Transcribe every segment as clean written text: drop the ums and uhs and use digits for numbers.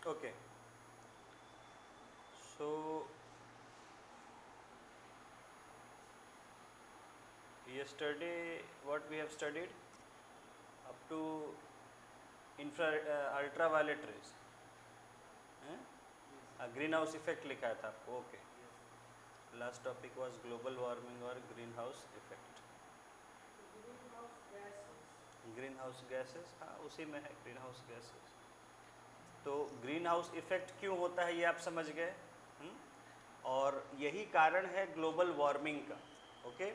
Okay. So yesterday what we have studied up to ultraviolet rays, green house effect लिखा था आपको. Okay. Last topic was global warming और green house effect. Green house gases, हाँ उसी में है green house gases. तो green house effect क्यों होता है ये आप समझ गए. और यही कारण है ग्लोबल वार्मिंग का. ओके.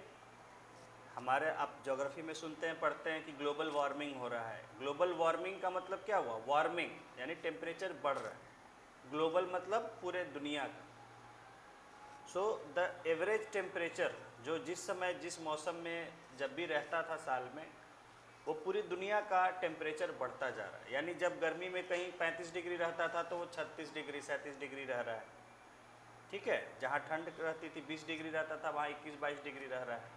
हमारे आप ज्योग्राफी में सुनते हैं, पढ़ते हैं कि ग्लोबल वार्मिंग हो रहा है. ग्लोबल वार्मिंग का मतलब क्या हुआ? वार्मिंग यानी टेम्परेचर बढ़ रहा है. ग्लोबल मतलब पूरे दुनिया का. सो द एवरेज टेम्परेचर जो जिस समय जिस मौसम में जब भी रहता था साल में, वो पूरी दुनिया का टेम्परेचर बढ़ता जा रहा है. यानी जब गर्मी में कहीं 35 डिग्री रहता था तो वो 36 डिग्री 37 डिग्री रह रहा है. ठीक है. जहाँ ठंड रहती थी 20 डिग्री रहता था, वहाँ 21-22 डिग्री रह रहा है.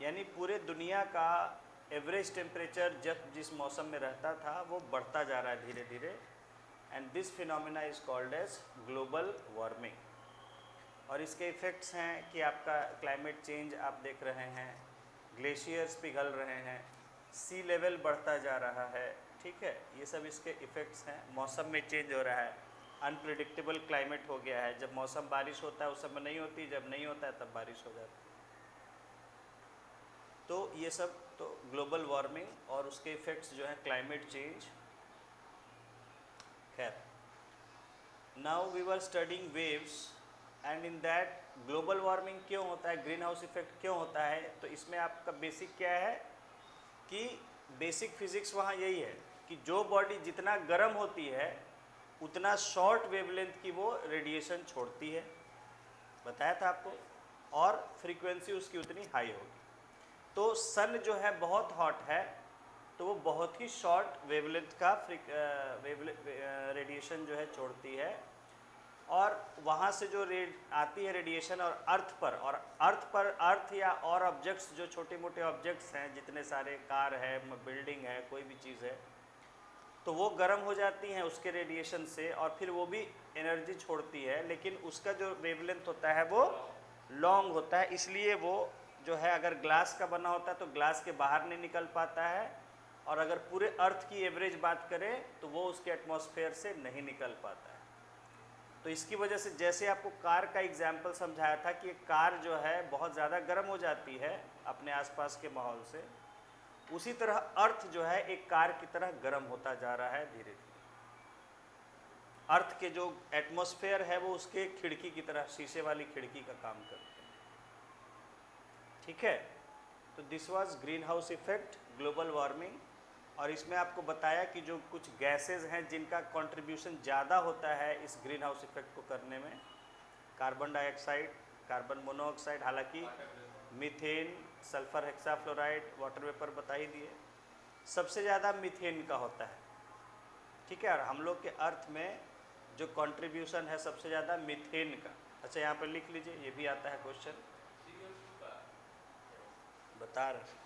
यानी पूरे दुनिया का एवरेज टेम्परेचर जब जिस मौसम में रहता था वो बढ़ता जा रहा है धीरे धीरे. And this phenomena is called as global warming. और इसके इफ़ेक्ट्स हैं कि आपका क्लाइमेट चेंज आप देख रहे हैं, ग्लेशियर्स पिघल रहे हैं, सी लेवल बढ़ता जा रहा है. ठीक है. ये सब इसके इफ़ेक्ट्स हैं. मौसम में चेंज हो रहा है, अनप्रिडिक्टेबल क्लाइमेट हो गया है. जब मौसम बारिश होता है उस समय नहीं होती, जब नहीं होता है तब बारिश हो जाती है. तो ये सब तो ग्लोबल वार्मिंग और उसके इफ़ेक्ट्स जो हैं क्लाइमेट चेंज. खैर, now we were studying waves and in that global warming क्यों होता है, ग्रीन हाउस इफेक्ट क्यों होता है. तो इसमें आपका बेसिक क्या है कि बेसिक फिजिक्स वहाँ यही है कि जो बॉडी जितना गर्म होती है उतना शॉर्ट वेवलेंथ की वो रेडिएशन छोड़ती है. बताया था आपको. और फ्रीक्वेंसी उसकी उतनी हाई होगी. तो सन जो है बहुत हॉट है तो वो बहुत ही शॉर्ट वेवलेंथ का रेडिएशन जो है छोड़ती है. और वहाँ से जो आती है रेडिएशन और अर्थ या और ऑब्जेक्ट्स जो छोटे मोटे ऑब्जेक्ट्स हैं, जितने सारे कार है, बिल्डिंग है, कोई भी चीज़ है, तो वो गर्म हो जाती हैं उसके रेडिएशन से और फिर वो भी एनर्जी छोड़ती है. लेकिन उसका जो वेवलेंथ होता है वो लॉन्ग होता है. इसलिए वो जो है अगर ग्लास का बना होता है तो ग्लास के बाहर नहीं निकल पाता है. और अगर पूरे अर्थ की एवरेज बात करें तो वो उसके एटमॉस्फेयर से नहीं निकल पाता है. तो इसकी वजह से जैसे आपको कार का एग्जाम्पल समझाया था कि एक कार जो है बहुत ज़्यादा गर्म हो जाती है अपने आसपास के माहौल से, उसी तरह अर्थ जो है एक कार की तरह गर्म होता जा रहा है धीरे धीरे. अर्थ के जो एटमॉस्फेयर है वो उसके खिड़की की तरह, शीशे वाली खिड़की का काम करते हैं. ठीक है. तो this was green house effect, global warming. और इसमें आपको बताया कि जो कुछ गैसेज हैं जिनका कंट्रीब्यूशन ज़्यादा होता है इस ग्रीन हाउस इफेक्ट को करने में, कार्बन डाइऑक्साइड, कार्बन मोनोऑक्साइड, हालांकि methane, sulphur hexafluoride, water vapour बता ही दिए. सबसे ज़्यादा मीथेन का होता है. ठीक है. और हम लोग के अर्थ में जो कंट्रीब्यूशन है सबसे ज़्यादा मीथेन का. अच्छा, यहाँ पर लिख लीजिए, ये भी आता है क्वेश्चन. बता रहे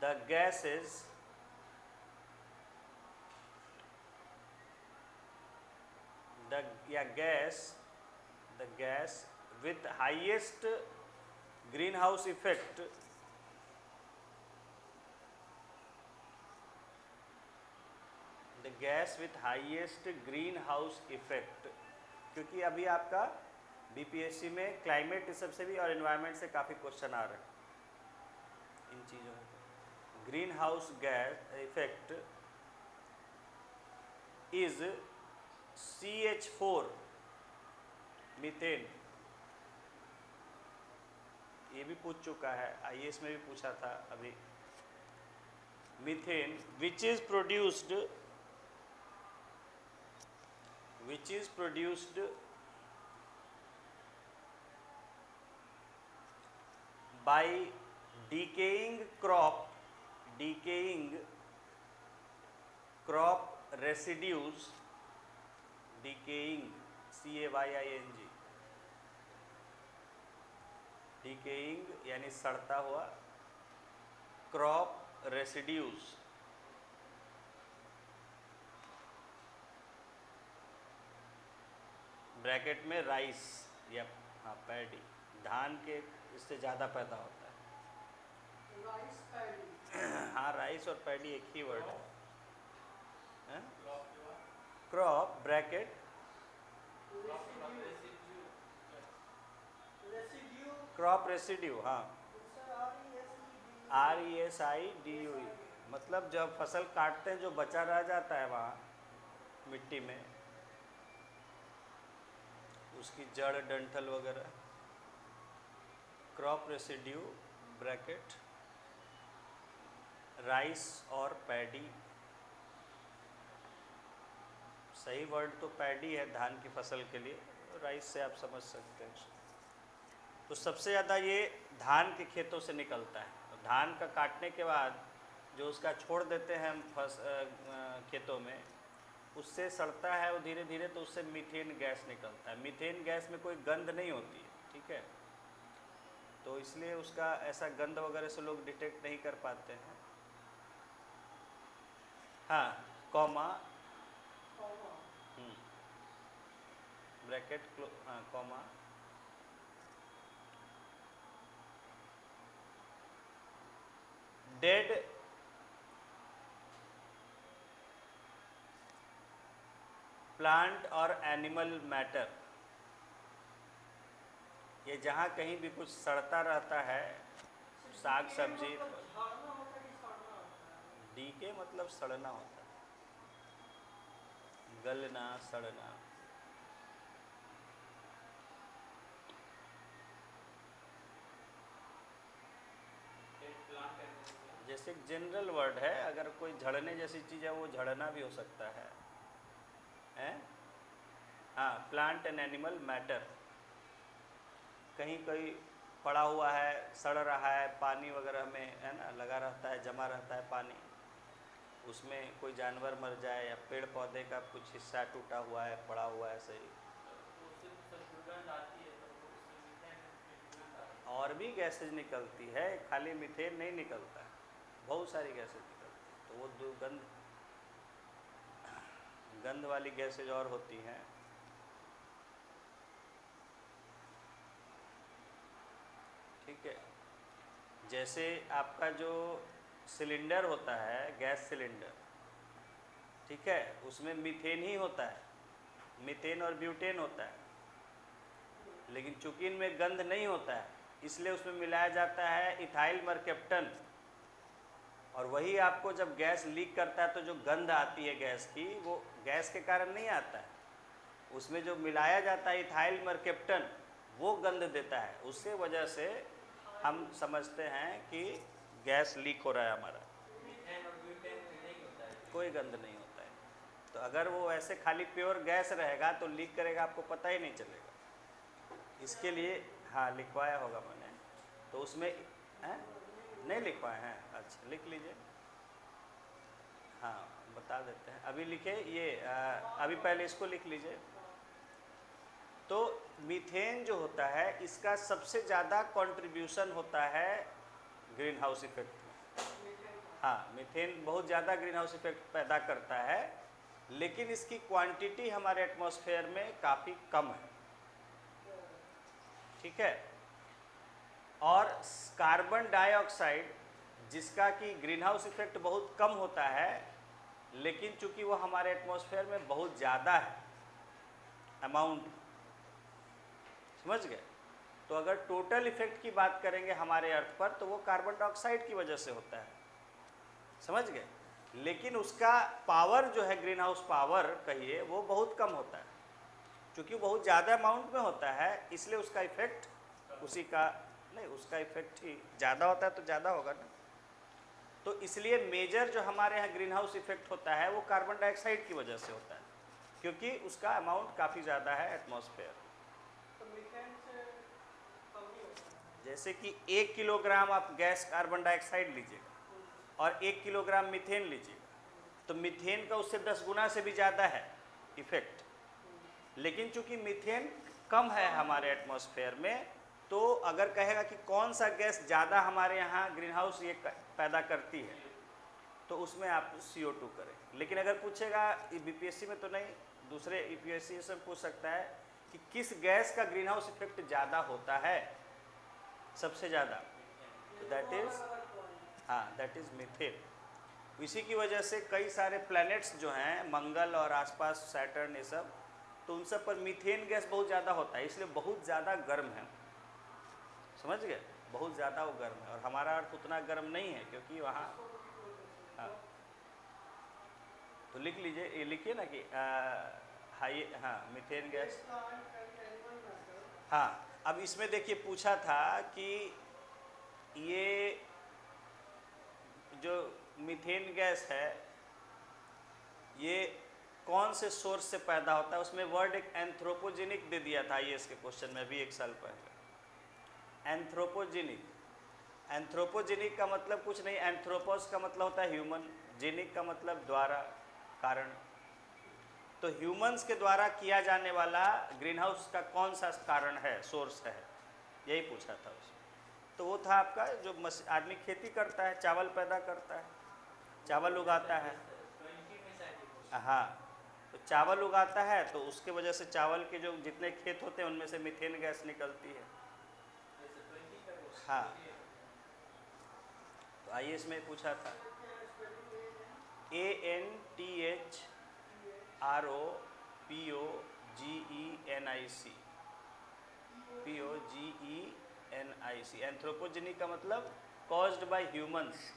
the gases the gas with highest greenhouse effect the gas with highest greenhouse effect. क्योंकि अभी आपका बीपीएससी में क्लाइमेट सबसे भी और एनवायरनमेंट से काफ़ी क्वेश्चन आ रहे हैं इन चीज़ों में. Green house gas effect is CH4 methane. ये भी पूछ चुका है, आईएएस में भी पूछा था अभी. Methane which is produced by decaying crop residues, decaying CAYING decaying यानी सड़ता हुआ, क्रॉप रेसिड्यूज, ब्रैकेट में राइस या हाँ पैडी, धान के इससे ज़्यादा पैदा होता है। राइस पैडी, हाँ राइस और पैडी एक ही वर्ड है। क्रॉप ब्रैकेट क्रॉप रेसिड्यू, हाँ RESIDUE, मतलब जब फसल काटते हैं जो बचा रह जाता है वहाँ मिट्टी में, उसकी जड़ डंठल वगैरह, क्रॉप रेसिड्यू ब्रैकेट राइस और पैडी, सही वर्ड तो पैडी है धान की फसल के लिए, राइस से आप समझ सकते हैं। तो सबसे ज़्यादा ये धान के खेतों से निकलता है। तो धान का काटने के बाद जो उसका छोड़ देते हैं हम खेतों में, उससे सड़ता है वो धीरे धीरे, तो उससे मीथेन गैस निकलता है। मीथेन गैस में कोई गंध नहीं होती है, ठीक है, तो इसलिए उसका ऐसा गंध वगैरह से लोग डिटेक्ट नहीं कर पाते हैं। हाँ कॉमा ब्रैकेट हाँ कॉमा डेड प्लांट और एनिमल मैटर, ये जहाँ कहीं भी कुछ सड़ता रहता है, साग सब्जी, डीके मतलब सड़ना होता है, गलना सड़ना। जैसे एक जनरल वर्ड है, अगर कोई झड़ने जैसी चीज़ है वो झड़ना भी हो सकता है, हैं? हाँ प्लांट एंड एनिमल मैटर, कहीं कहीं पड़ा हुआ है, सड़ रहा है, पानी वगैरह में है ना लगा रहता है, जमा रहता है पानी, उसमें कोई जानवर मर जाए या पेड़ पौधे का कुछ हिस्सा टूटा हुआ है, पड़ा हुआ है, सही। और भी गैसेज निकलती है, खाली मीथेन नहीं निकलता है, बहुत सारी गैसेज निकलती है। तो वो गंध वाली गैसेज और होती हैं। ठीक है, जैसे आपका जो सिलेंडर होता है, गैस सिलेंडर, ठीक है, उसमें मीथेन ही होता है, मीथेन और ब्यूटेन होता है, लेकिन चूंकि इनमें गंध नहीं होता है इसलिए उसमें मिलाया जाता है इथाइल मरकेप्टन, और वही आपको जब गैस लीक करता है तो जो गंध आती है गैस की, वो गैस के कारण नहीं आता है, उसमें जो मिलाया जाता है इथाइल मरकेप्टन वो गंध देता है, उससे वजह से हम समझते हैं कि गैस लीक हो रहा है हमारा। कोई गंध नहीं होता है, तो अगर वो ऐसे खाली प्योर गैस रहेगा तो लीक करेगा, आपको पता ही नहीं चलेगा। इसके लिए हाँ लिखवाया होगा मैंने, तो उसमें है नहीं लिखवाए हैं, अच्छा लिख लीजिए, हाँ बता देते हैं, अभी लिखे ये अभी पहले इसको लिख लीजिए। तो मीथेन जो होता है इसका सबसे ज़्यादा कंट्रीब्यूशन होता है ग्रीन हाउस इफेक्ट में। हाँ मीथेन बहुत ज़्यादा ग्रीन हाउस इफेक्ट पैदा करता है, लेकिन इसकी क्वांटिटी हमारे एटमॉस्फेयर में काफ़ी कम है, ठीक है। और कार्बन डाइऑक्साइड जिसका कि ग्रीन हाउस इफेक्ट बहुत कम होता है, लेकिन चूंकि वो हमारे एटमॉस्फेयर में बहुत ज़्यादा है अमाउंट, समझ गए। तो अगर टोटल इफेक्ट की बात करेंगे हमारे अर्थ पर तो वो कार्बन डाइऑक्साइड की वजह से होता है, समझ गए, लेकिन उसका पावर जो है ग्रीन हाउस पावर कहिए वो बहुत कम होता है, क्योंकि बहुत ज़्यादा अमाउंट में होता है, इसलिए उसका इफेक्ट उसी का नहीं, उसका इफेक्ट ही ज़्यादा होता है तो ज़्यादा होगा ना। तो इसलिए मेजर जो हमारे यहाँ ग्रीन हाउस इफेक्ट होता है वो कार्बन डाइऑक्साइड की वजह से होता है, क्योंकि उसका अमाउंट काफ़ी ज़्यादा है एटमॉस्फेयर। जैसे कि 1 किलोग्राम आप गैस कार्बन डाइऑक्साइड लीजिएगा और 1 किलोग्राम मीथेन लीजिएगा, तो मीथेन का उससे 10 गुना से भी ज़्यादा है इफेक्ट, लेकिन चूंकि मीथेन कम है हमारे एटमॉस्फेयर में तो अगर कहेगा कि कौन सा गैस ज़्यादा हमारे यहाँ ग्रीन हाउस ये पैदा करती है, तो उसमें आप CO2 करें। लेकिन अगर पूछेगा BPSC में तो नहीं, दूसरे UPSC से पूछ सकता है कि किस गैस का ग्रीन हाउस इफेक्ट ज़्यादा होता है, सबसे ज़्यादा, तो दैट इज़ मीथेन। इसी की वजह से कई सारे प्लैनेट्स जो हैं, मंगल और आसपास सैटर्न, ये सब, तो उन सब पर मीथेन गैस बहुत ज़्यादा होता है, इसलिए बहुत ज़्यादा गर्म है। समझ गए, बहुत ज़्यादा वो गर्म है। और हमारा अर्थ उतना गर्म नहीं है, क्योंकि वहाँ, हाँ, तो लिख लीजिए, ये लिखिए ना कि हाई, हाँ, मीथेन गैस। हाँ, अब इसमें देखिए पूछा था कि ये जो मीथेन गैस है ये कौन से सोर्स से पैदा होता है, उसमें वर्ड एक एंथ्रोपोजेनिक दे दिया था IAS के क्वेश्चन में भी 1 साल पहले। एंथ्रोपोजेनिक, एंथ्रोपोजेनिक का मतलब कुछ नहीं, एंथ्रोपोस का मतलब होता है ह्यूमन, जेनिक का मतलब द्वारा, कारण। तो ह्यूमंस के द्वारा किया जाने वाला ग्रीन हाउस का कौन सा कारण है, सोर्स है, यही पूछा था उसमें। तो वो था आपका जो आदमी खेती करता है, चावल पैदा करता है, चावल उगाता है, हाँ, तो चावल उगाता है, तो उसके वजह से चावल के जो जितने खेत होते हैं उनमें से मीथेन गैस निकलती है। हाँ, तो आइए इसमें पूछा था ANTHROPOGENIC, एंथ्रोपोजेनिक का मतलब कॉज्ड बाय ह्यूमंस।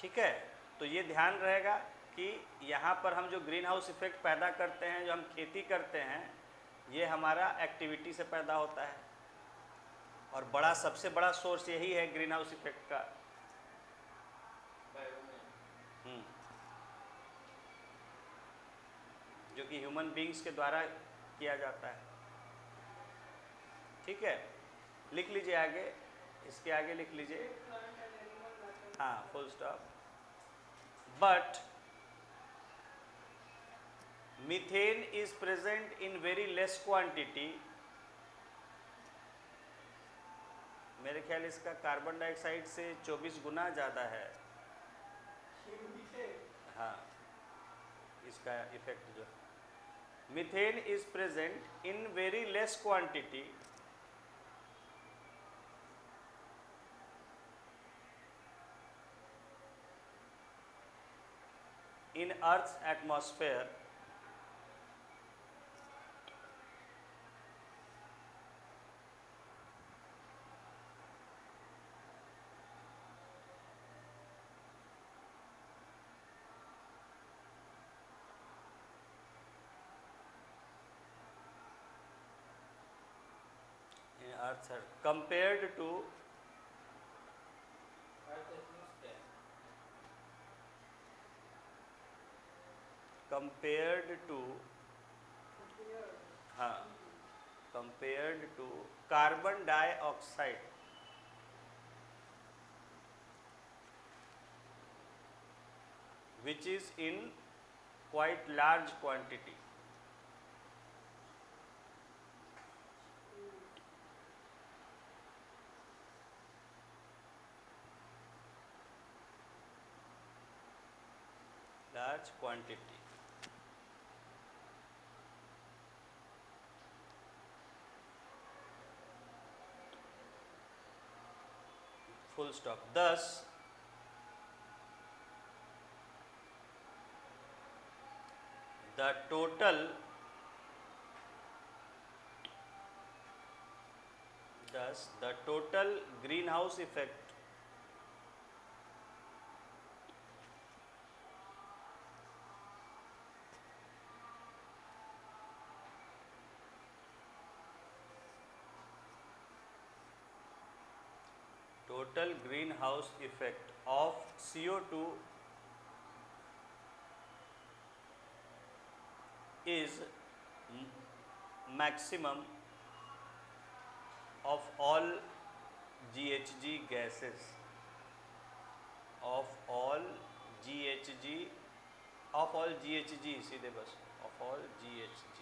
ठीक है, तो ये ध्यान रहेगा कि यहाँ पर हम जो ग्रीन हाउस इफेक्ट पैदा करते हैं, जो हम खेती करते हैं, ये हमारा एक्टिविटी से पैदा होता है। और सबसे बड़ा सोर्स यही है ग्रीन हाउस इफेक्ट का। जो कि ह्यूमन बींग्स के द्वारा किया जाता है। ठीक है, लिख लीजिए आगे, इसके आगे लिख लीजिए, हाँ, full stop. But methane is present in very less quantity, मेरे ख्याल इसका कार्बन डाइऑक्साइड से 24 गुना ज़्यादा है। हाँ, इसका इफेक्ट जो methane is present in very less quantity in Earth's atmosphere compared to हाँ, compared to carbon dioxide, which is in quite large quantity. Large quantity. Full stop. Thus, the total greenhouse effect of CO2 is maximum of all GHG gases, of all GHG of all GHG, सीधे बस of all GHG,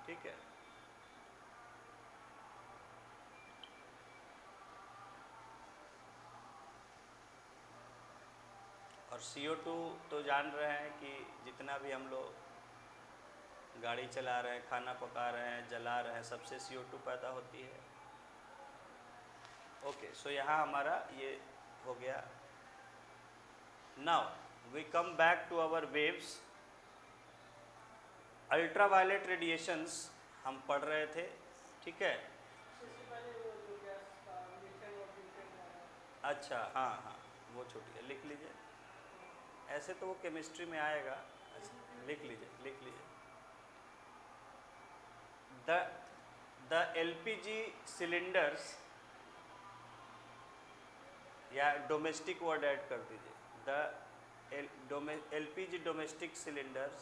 ठीक है। और CO2 तो जान रहे हैं कि जितना भी हम लोग गाड़ी चला रहे हैं, खाना पका रहे हैं, जला रहे हैं, सबसे CO2 पैदा होती है। ओके, सो यहाँ हमारा ये हो गया। Now we come back to our waves. Ultraviolet radiations हम पढ़ रहे थे, ठीक है। अच्छा, हाँ हाँ, वो छूट गया, लिख लीजिए। ऐसे तो वो केमिस्ट्री में आएगा, लिख लीजिए, लिख लीजिए। द LPG सिलेंडर्स, या डोमेस्टिक वर्ड ऐड कर दीजिए, द LPG डोमेस्टिक सिलेंडर्स,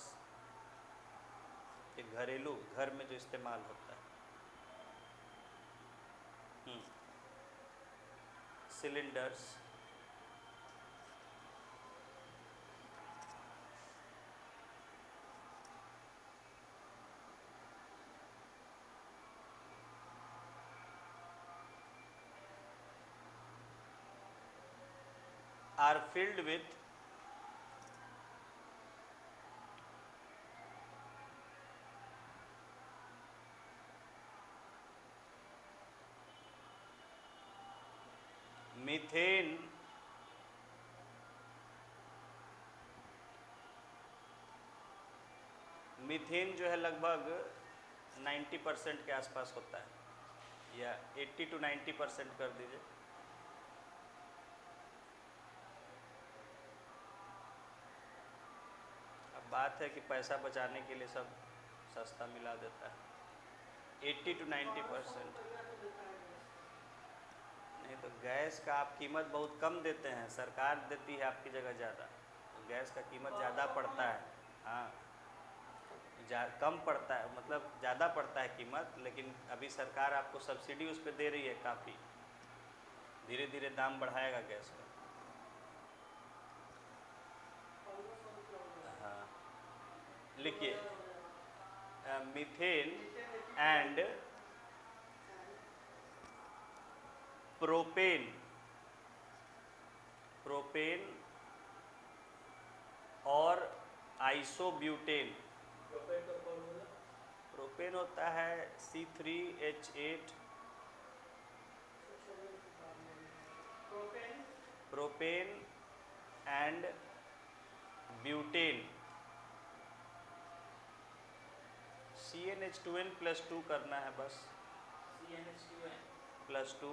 ये घरेलू, घर में जो इस्तेमाल होता है, cylinders are filled with methane, methane जो है लगभग 90% के आसपास होता है, या 80 to 90% कर दीजिए। अब बात है कि पैसा बचाने के लिए सब सस्ता मिला देता है। 80 to 90%। नहीं तो गैस का आप कीमत बहुत कम देते हैं, सरकार देती है आपकी जगह ज़्यादा, तो गैस का कीमत ज़्यादा पड़ता है। हाँ, कम पड़ता है, मतलब ज़्यादा पड़ता है कीमत, लेकिन अभी सरकार आपको सब्सिडी उस पर दे रही है काफ़ी। धीरे धीरे दाम बढ़ाएगा गैस का। हाँ, लिखिए, मीथेन एंड प्रोपेन, प्रोपेन और आइसोब्यूटेन। प्रोपेन होता है C3H8, propane and butane, CnH2n+2 करना है बस, CnH2n+2,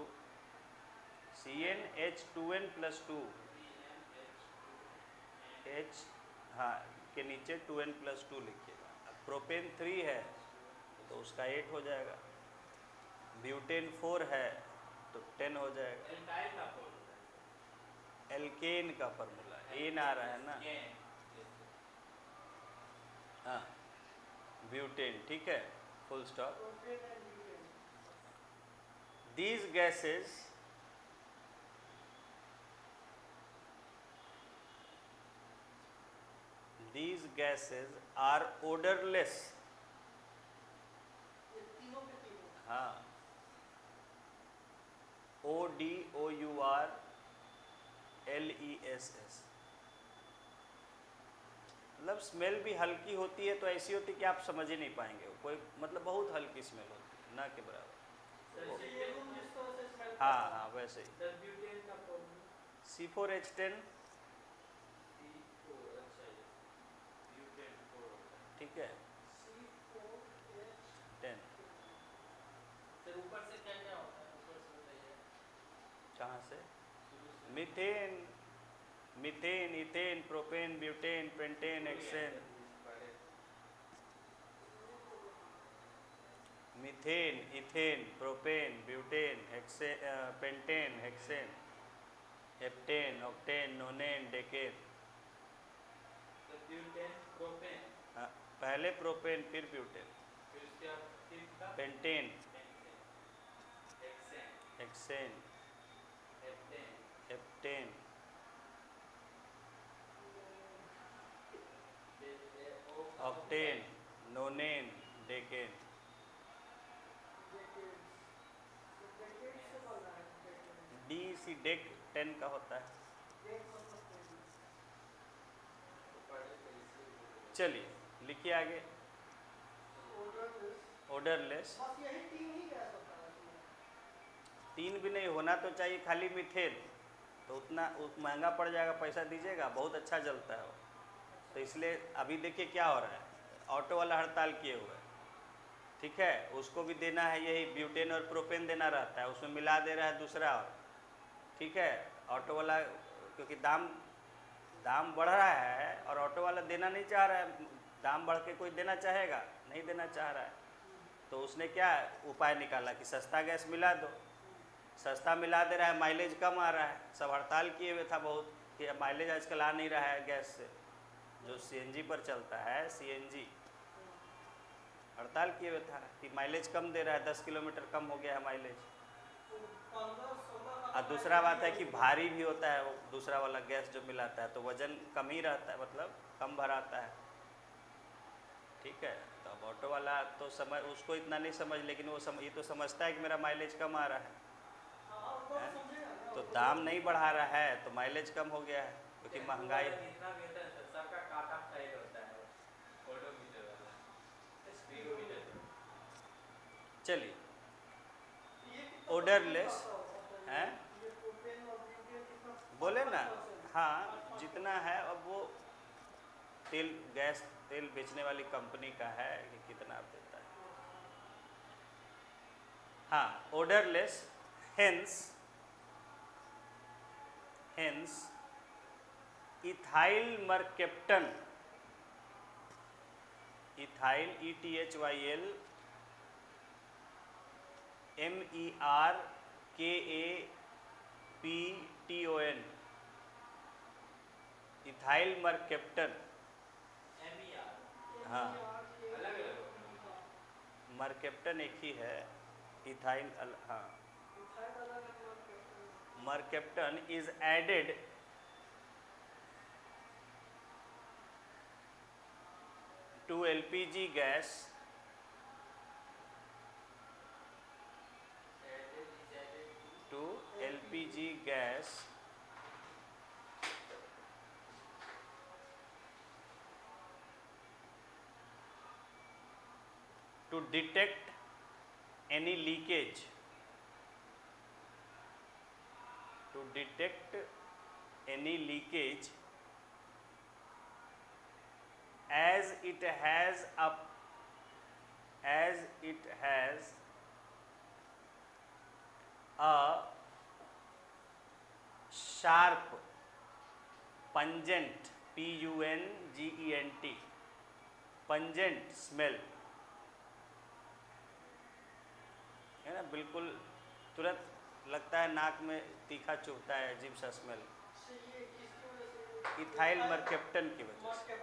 CnH2n+2, H, हाँ, के नीचे 2n+2 लिखिएगा। अब प्रोपेन 3 है तो उसका 8 हो जाएगा, ब्यूटेन 4 है तो 10 हो जाएगा। एल्केन का फॉर्मूला एन आ रहा है ना, हाँ, ब्यूटेन, ठीक है, full stop. These gases are odorless। हाँ, ODOURLESS, मतलब स्मेल भी हल्की होती है, तो ऐसी होती है कि आप समझ ही नहीं पाएंगे, कोई मतलब बहुत हल्की स्मेल होती है, ना के बराबर। हाँ हाँ, वैसे ही। C4H10, ठीक है, 10। ऊपर से क्या क्या होता है, ऊपर से बताइए। कहाँ से? Methane, methane, ethane, propane, butane, pentane, hexane. Methane, ethane, propane, butane, hexane, pentane, hexane, heptane, octane, nonane, decane. Butane, propane, हाँ, पहले प्रोपेन फिर ब्यूटेन, फिर उसके बाद पेंटेन, हेक्सेन, हेप्टेन, प्रोटेन, nonane, decane. D C dec 10 का होता है। चलिए लिखिए आगे। ओडरलेस, तीन भी नहीं होना तो चाहिए, खाली मीथेन तो उतना महंगा पड़ जाएगा, पैसा दीजिएगा, बहुत अच्छा जलता है वो। तो इसलिए अभी देखिए क्या हो रहा है, ऑटो वाला हड़ताल किए हुए, ठीक है, उसको भी देना है यही ब्यूटेन और प्रोपेन देना रहता है, उसमें मिला दे रहा है दूसरा और, ठीक है। ऑटो वाला क्योंकि दाम बढ़ रहा है और ऑटो वाला देना नहीं चाह रहा है, दाम बढ़ के कोई देना चाहेगा, नहीं देना चाह रहा है, तो उसने क्या उपाय निकाला कि सस्ता गैस मिला दो। सस्ता मिला दे रहा है, माइलेज कम आ रहा है, सब हड़ताल किए हुए था बहुत कि माइलेज आजकल आ नहीं रहा है गैस से, जो सीएनजी पर चलता है, सीएनजी हड़ताल किए हुए था कि माइलेज कम दे रहा है, 10 किलोमीटर कम हो गया है माइलेज। और दूसरा बात है कि भारी भी होता है वो दूसरा वाला गैस जो मिलाता है, तो वज़न कम ही रहता है, मतलब कम भराता है, ठीक है। तो अब ऑटो वाला तो समझ, उसको इतना नहीं समझ, लेकिन वो ये तो समझता है कि मेरा माइलेज कम आ रहा है, तो दाम नहीं बढ़ा रहा है तो माइलेज कम हो गया है क्योंकि महंगाई। चलिए ओडरलेस हैं, बोले ना, हाँ जितना है, अब वो तेल बेचने वाली कंपनी का है कि कितना देता है। हाँ odourless, hence ethyl mercaptan, ethyl ETHYL MERKAPTON, ethyl mercaptan. हाँ मरकेप्टन एक ही है, इथाइल हाँ। Mercaptan is added to LPG gas to detect any leakage, as it has a sharp pungent PUNGENT pungent smell, है ना, बिल्कुल तुरंत लगता है नाक में तीखा चुभता है, अजीब सा स्मेल, इथाइल मरकेप्टन की वजह से।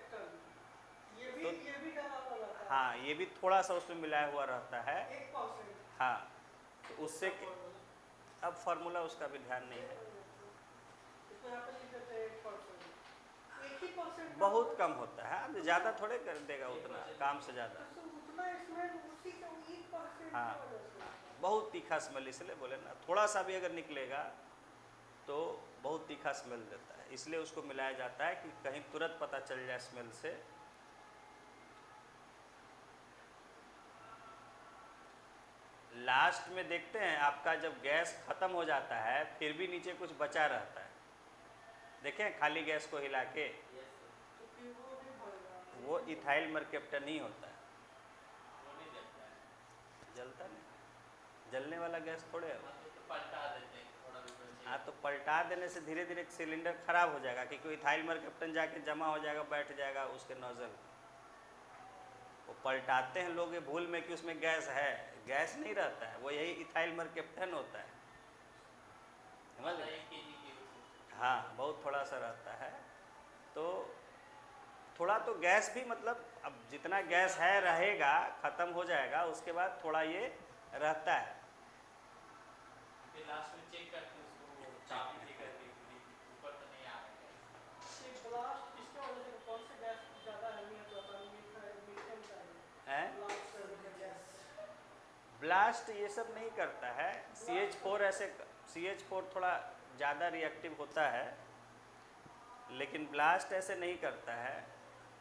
तो हाँ ये भी थोड़ा सा उसमें मिलाया हुआ रहता है, हाँ, तो उससे अब फार्मूला उसका भी ध्यान नहीं है, बहुत कम होता है, अब ज़्यादा थोड़े कर देगा उतना, काम से ज़्यादा, हाँ बहुत तीखा स्मेल, इसलिए बोले ना, थोड़ा सा भी अगर निकलेगा तो बहुत तीखा स्मेल देता है, इसलिए उसको मिलाया जाता है कि कहीं तुरंत पता चल जाए स्मेल से। लास्ट में देखते हैं आपका जब गैस ख़त्म हो जाता है फिर भी नीचे कुछ बचा रहता है, देखें खाली गैस को हिला के, वो इथाइल मरकेप्टन ही होता है, जलता नहीं, जलने वाला गैस थोड़े है। हाँ तो पलटा देने से धीरे धीरे सिलेंडर खराब हो जाएगा, क्योंकि इथाइल मरकेप्टन जाके जमा हो जाएगा, बैठ जाएगा उसके नोजल, वो पलटाते हैं लोग ये भूल में कि उसमें गैस है, गैस नहीं रहता है, वो यही इथाइल मरकेप्टन होता है, समझ गए। हाँ बहुत थोड़ा सा रहता है, तो थोड़ा तो गैस भी, मतलब अब जितना गैस है रहेगा, ख़त्म हो जाएगा, उसके बाद थोड़ा ये रहता है, फिर लास्ट में चेक करते हैं उसको, चाबी दे करके ऊपर तो नहीं आ रहा है। ब्लास्ट ये सब नहीं करता है। CH4 ऐसे, CH4 थोड़ा ज़्यादा रिएक्टिव होता है, लेकिन ब्लास्ट ऐसे नहीं करता है।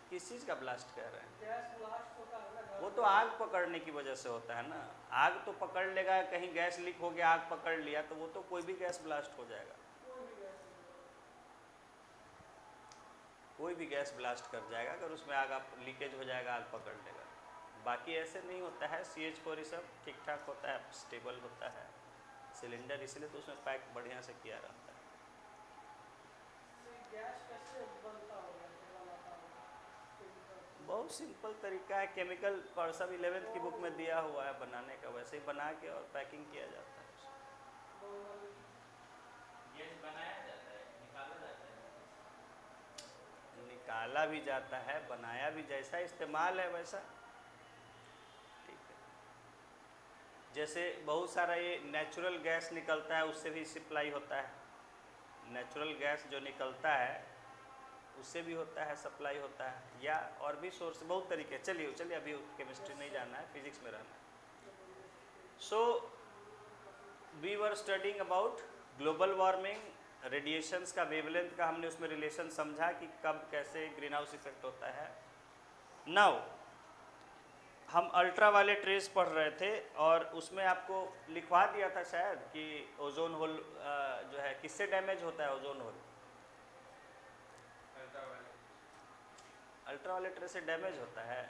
किस चीज़ का ब्लास्ट कह रहे हैं? गैस ब्लास्ट होता है ना, वो तो आग पकड़ने की वजह से होता है ना। आग तो पकड़ लेगा, कहीं गैस लीक हो गया, आग पकड़ लिया, तो वो तो कोई भी गैस ब्लास्ट हो जाएगा, कोई भी गैस नहीं कोई भी गैस ब्लास्ट कर जाएगा अगर उसमें आग आप लीकेज हो जाएगा, आग पकड़ लेगा। बाकी ऐसे नहीं होता है। CH4 ये सब ठीक ठाक होता है, स्टेबल होता है सिलेंडर, इसलिए तो उसमें पैक बढ़िया से किया रहता है। तो ये गैस कैसे बनता होगा, कैसे बनाता होगा? केमिकल बहुत सिंपल तरीका है, केमिकल पर सब 11th की बुक में दिया हुआ है बनाने का, वैसे ही बना के और पैकिंग किया जाता है। नॉर्मल गैस बनाया जाता है, निकाला जाता है। निकाला भी जाता है, बनाया भी, जैसा इस्तेमाल है वैसा। ठीक है, जैसे बहुत सारा ये नेचुरल गैस निकलता है, उससे भी सप्लाई होता है। नेचुरल गैस जो निकलता है उससे भी होता है, सप्लाई होता है, या और भी सोर्स, बहुत तरीके। चलिए चलिए, अभी केमिस्ट्री नहीं जानना है, फिजिक्स में रहना है। So we were studying about global warming, radiations का वेवलेंथ का हमने उसमें रिलेशन समझा कि कब कैसे ग्रीन हाउस इफेक्ट होता है। नाउ हम अल्ट्रा वायलेट रेज पढ़ रहे थे, और उसमें आपको लिखवा दिया था शायद कि ओजोन होल जो है किससे डैमेज होता है। Ozone hole ultra violet rays से डैमेज होता है।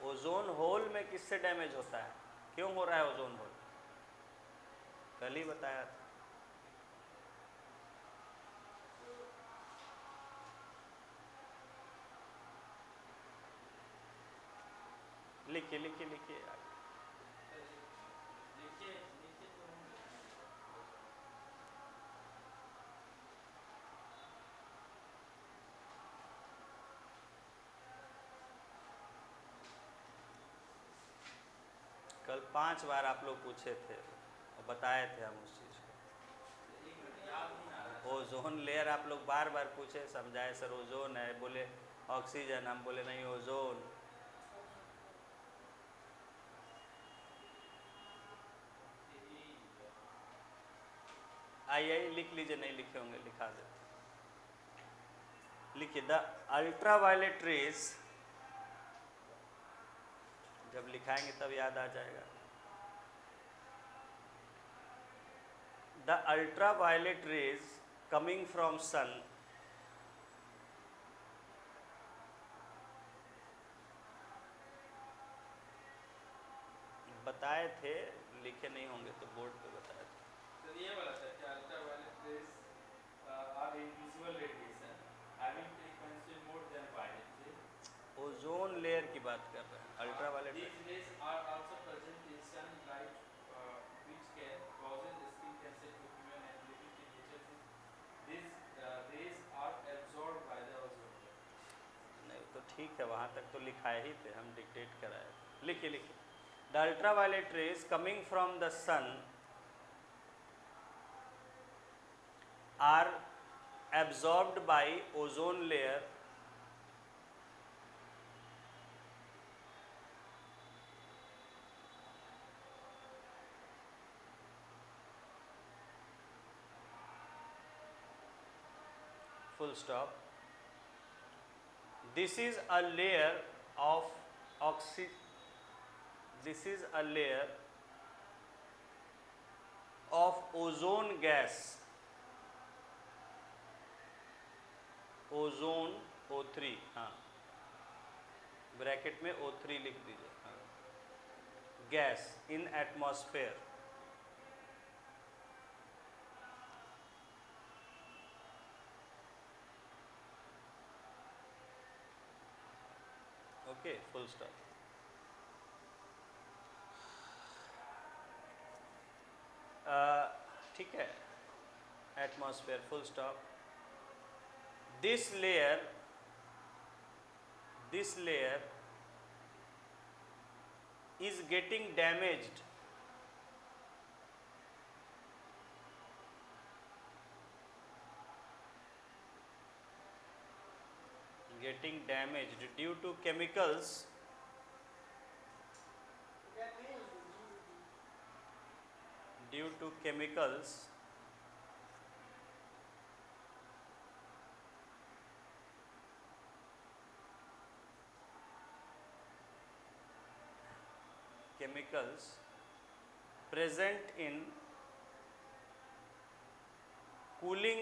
ओजोन होल में किससे डैमेज होता है, क्यों हो रहा है ओजोन होल? कल ही बताया था। लिखिए लिखिए लिखिए। लिखिए लिखिए तो होंगे। कल 5 बार आप लोग पूछे थे और बताए थे हम उस चीज़ को। एक मिनट, याद नहीं आ रहा। ओजोन लेयर आप लोग बार बार पूछे, समझाए सर ओजोन है, बोले ऑक्सीजन, हम बोले नहीं ओजोन। आइए लिख लीजिए, नहीं लिखे होंगे लिखा देते। लिखिए, द अल्ट्रा वायलेट रेज, जब लिखाएंगे तब याद आ जाएगा। The ultra violet rays coming from sun बताए थे, लिखे नहीं होंगे तो बोर्ड पे बताए थे। सर ये वाला था कि ultraviolet rays are invisible radiation having frequency more than violet rays. Ozone layer की बात कर रहे हैं, ultraviolet. These rays are also present in sunlight, which can causes skin cancer to human and living creatures. These rays are absorbed by the ozone layer. नहीं तो ठीक है, वहाँ तक तो लिखाए ही थे, हम डिक्टेट कराए। लिखिए लिखिए, the ultra violet rays coming from the sun are absorbed by ozone layer full stop. This is a layer of this is a layer of ozone gas, ozone O3, हाँ ब्रैकेट में O3 लिख दीजिए, हाँ, gas in atmosphere. Okay, full stop. ठीक है, atmosphere, full stop. this layer is getting damaged due to chemicals कहते हैं chemicals present in cooling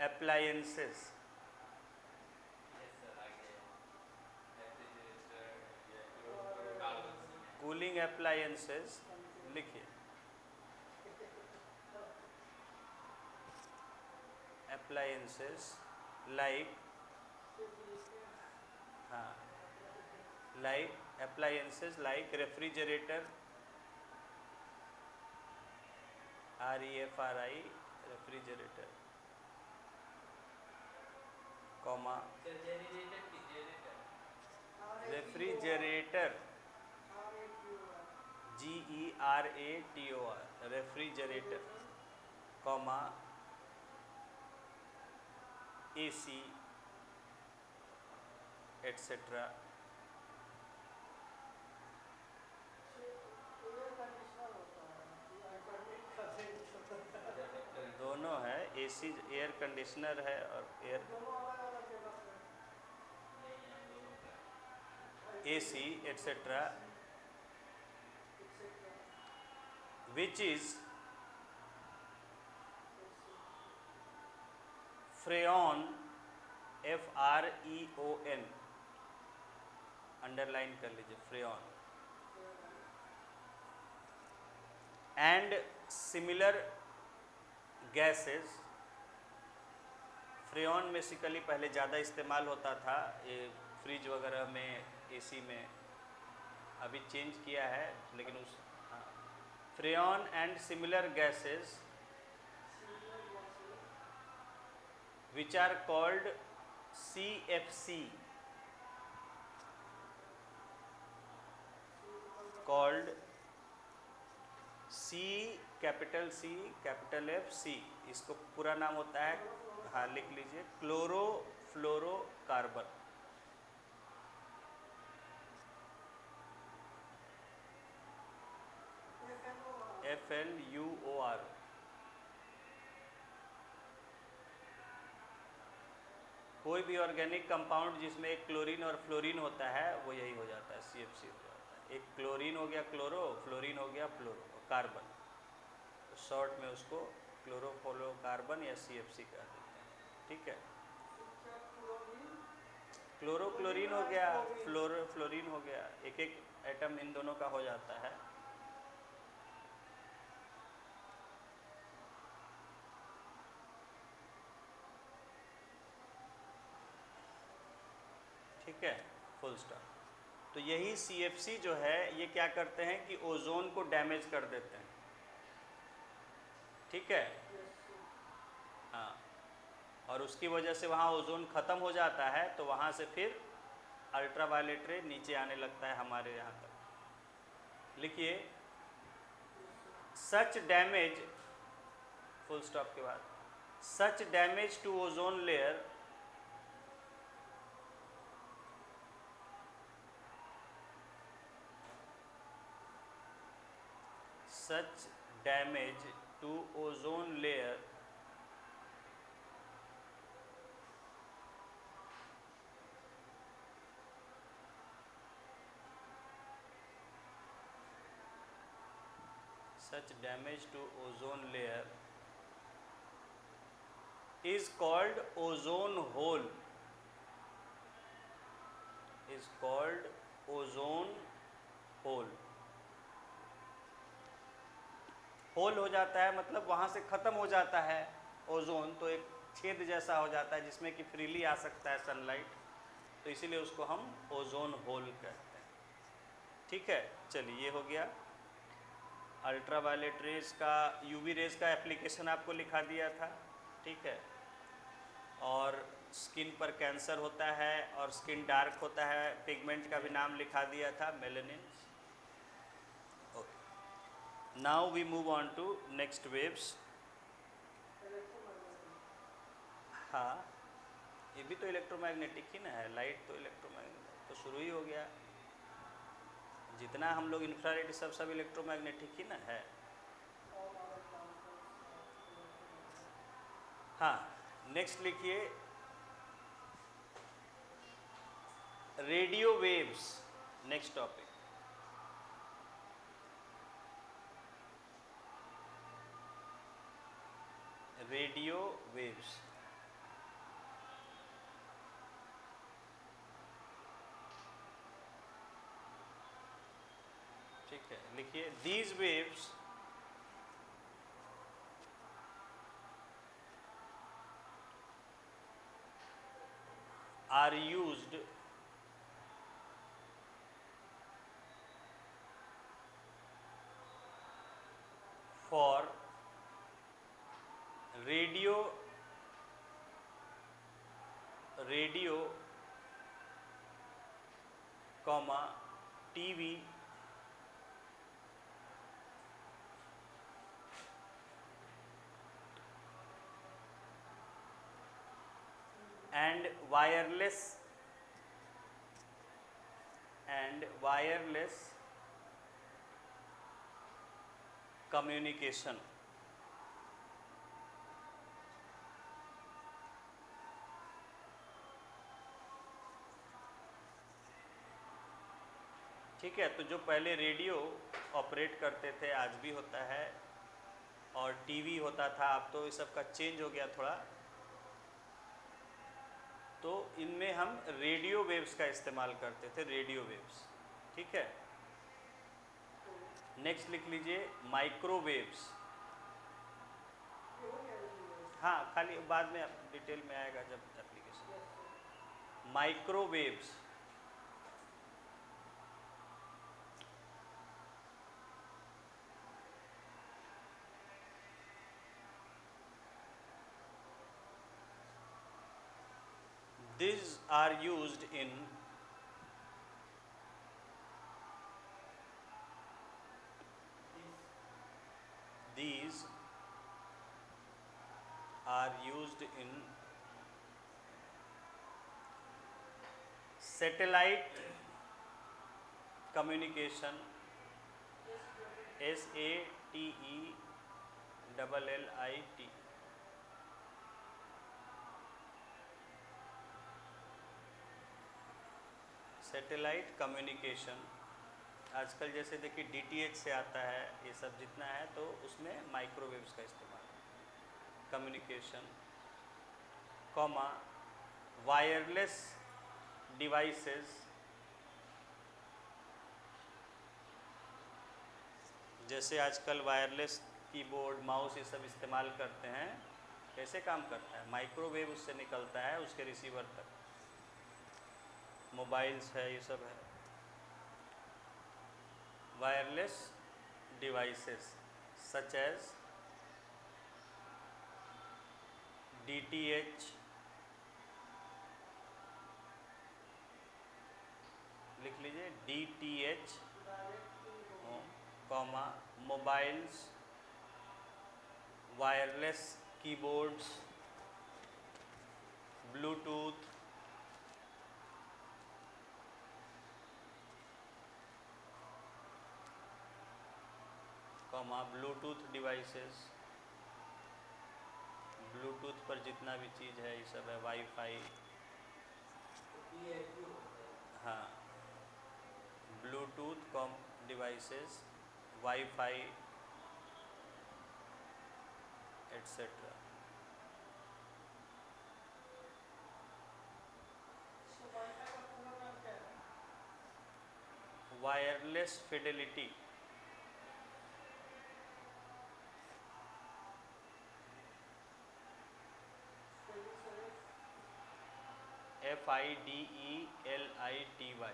appliances. Yes sir, आगे रेफ्रिजरेटर या क्लोरोकार्बन कूलिंग appliances लिखिए, appliances like, हाँ, like appliances like refrigerator, REFRI, refrigerator, comma sir generator की generator refrigerator, GERATOR, refrigerator, comma AC, etc. दोनों है, AC air conditioner है और air AC etc. which is freon, FREON, underline कर लीजिए, freon, and similar gases. Freon basically पहले ज़्यादा इस्तेमाल होता था ये फ्रिज वगैरह में, एसी में, अभी चेंज किया है लेकिन उस, हाँ, freon and similar gases which are called CFC, called C, capital C, capital F, C, इसको पूरा नाम होता है, हाँ लिख लीजिए, क्लोरोफ्लोरोकार्बन. FLUOR. कोई भी ऑर्गेनिक कंपाउंड जिसमें एक क्लोरीन और फ्लोरीन होता है वो यही हो जाता है, CFC हो जाता है. एक क्लोरीन हो गया क्लोरो, फ्लोरीन हो गया फ्लोरो, कार्बन, तो शॉर्ट में उसको क्लोरोफ्लोरोकार्बन या CFC कह देते हैं. ठीक है, क्लोरो क्लोरीन हो गया, फ्लोरो फ्लोरीन हो गया, एक एक एटम इन दोनों का हो जाता है. ठीक है, फुल स्टॉप. तो यही CFC जो है ये क्या करते हैं कि ओजोन को डैमेज कर देते हैं. ठीक है, हाँ, और उसकी वजह से वहाँ ओजोन ख़त्म हो जाता है, तो वहाँ से फिर अल्ट्रावायलेट रे नीचे आने लगता है हमारे यहाँ तक. लिखिए, सच डैमेज, फुल स्टॉप के बाद, such damage to ozone layer such damage to ozone layer is called ozone hole, is called ozone hole. Hole हो जाता है मतलब वहाँ से ख़त्म हो जाता है ओजोन, तो एक छेद जैसा हो जाता है जिसमें कि फ्रीली आ सकता है सनलाइट, तो इसीलिए उसको हम ओजोन होल कहते हैं. ठीक है, चलिए ये हो गया. अल्ट्रावायलेट रेज का, यूवी रेज का एप्लीकेशन आपको लिखा दिया था. ठीक है, और स्किन पर कैंसर होता है और स्किन डार्क होता है, पिगमेंट का भी नाम लिखा दिया था, melanin. Now we move on to next waves. हाँ, ये भी तो इलेक्ट्रोमैग्नेटिक ही ना है, लाइट तो इलेक्ट्रोमैग्नेटिक तो शुरू ही हो गया. जितना हम लोग इंफ्रारेड सब इलेक्ट्रोमैग्नेटिक ही ना है। all other transfers of electromagnetic। हाँ, नेक्स्ट लिखिए radio waves, next topic. Radio waves, ठीक है, लिखिए these waves are used for radio comma TV and wireless communication। ठीक है, तो जो पहले रेडियो ऑपरेट करते थे, आज भी होता है, और टीवी होता था, अब तो इस सब का चेंज हो गया थोड़ा, तो इनमें हम रेडियो वेव्स का इस्तेमाल करते थे, रेडियो वेव्स। ठीक है, नेक्स्ट लिख लीजिए माइक्रोवेव्स। ये हो गया रेडियो। हाँ, खाली बाद में डिटेल में आएगा जब application. Microwaves, these are used in these are used in satellite communication, SATELLIT, satellite communication. आजकल जैसे देखिए DTH से आता है, ये सब जितना है, तो उसमें माइक्रोवेव्स का इस्तेमाल, कम्युनिकेशन, कॉमा वायरलेस डिवाइसेस, जैसे आजकल वायरलेस कीबोर्ड, माउस ये सब इस्तेमाल करते हैं, कैसे काम करता है, माइक्रोवेव उससे निकलता है उसके रिसीवर तक, मोबाइल्स है, ये सब है, wireless devices such as DTH, लिख लीजिए DTH, comma mobiles, wireless keyboards, Bluetooth, comma Bluetooth devices, Bluetooth पर जितना भी चीज़ है ये सब है, वाईफाई, हाँ, Bluetooth com devices, wifi etcetera. इसको वाईफाई का पूरा नाम क्या है? Wireless Fidelity, spelling service. FIDELITY, FIDELITY।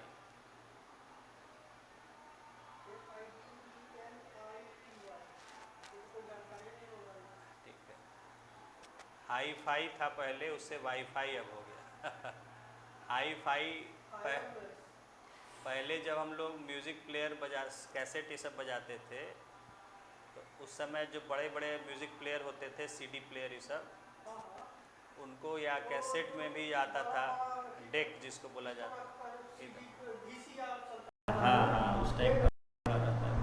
इसको जानकारी नहीं होगा। ठीक है, हाई फाई था पहले, उससे वाईफाई अब हो गया हाई फाई वायरलेस। पहले जब हम लोग म्यूज़िक प्लेयर बजा, कैसेट ये सब बजाते थे, तो उस समय जो बड़े बड़े म्यूज़िक प्लेयर होते थे, CD प्लेयर ये सब, हाँ हाँ। उनको या कैसेट में भी आता था, डेक जिसको बोला जाता है, VCR चलता हाँ हाँ, उस टाइप का रहता है।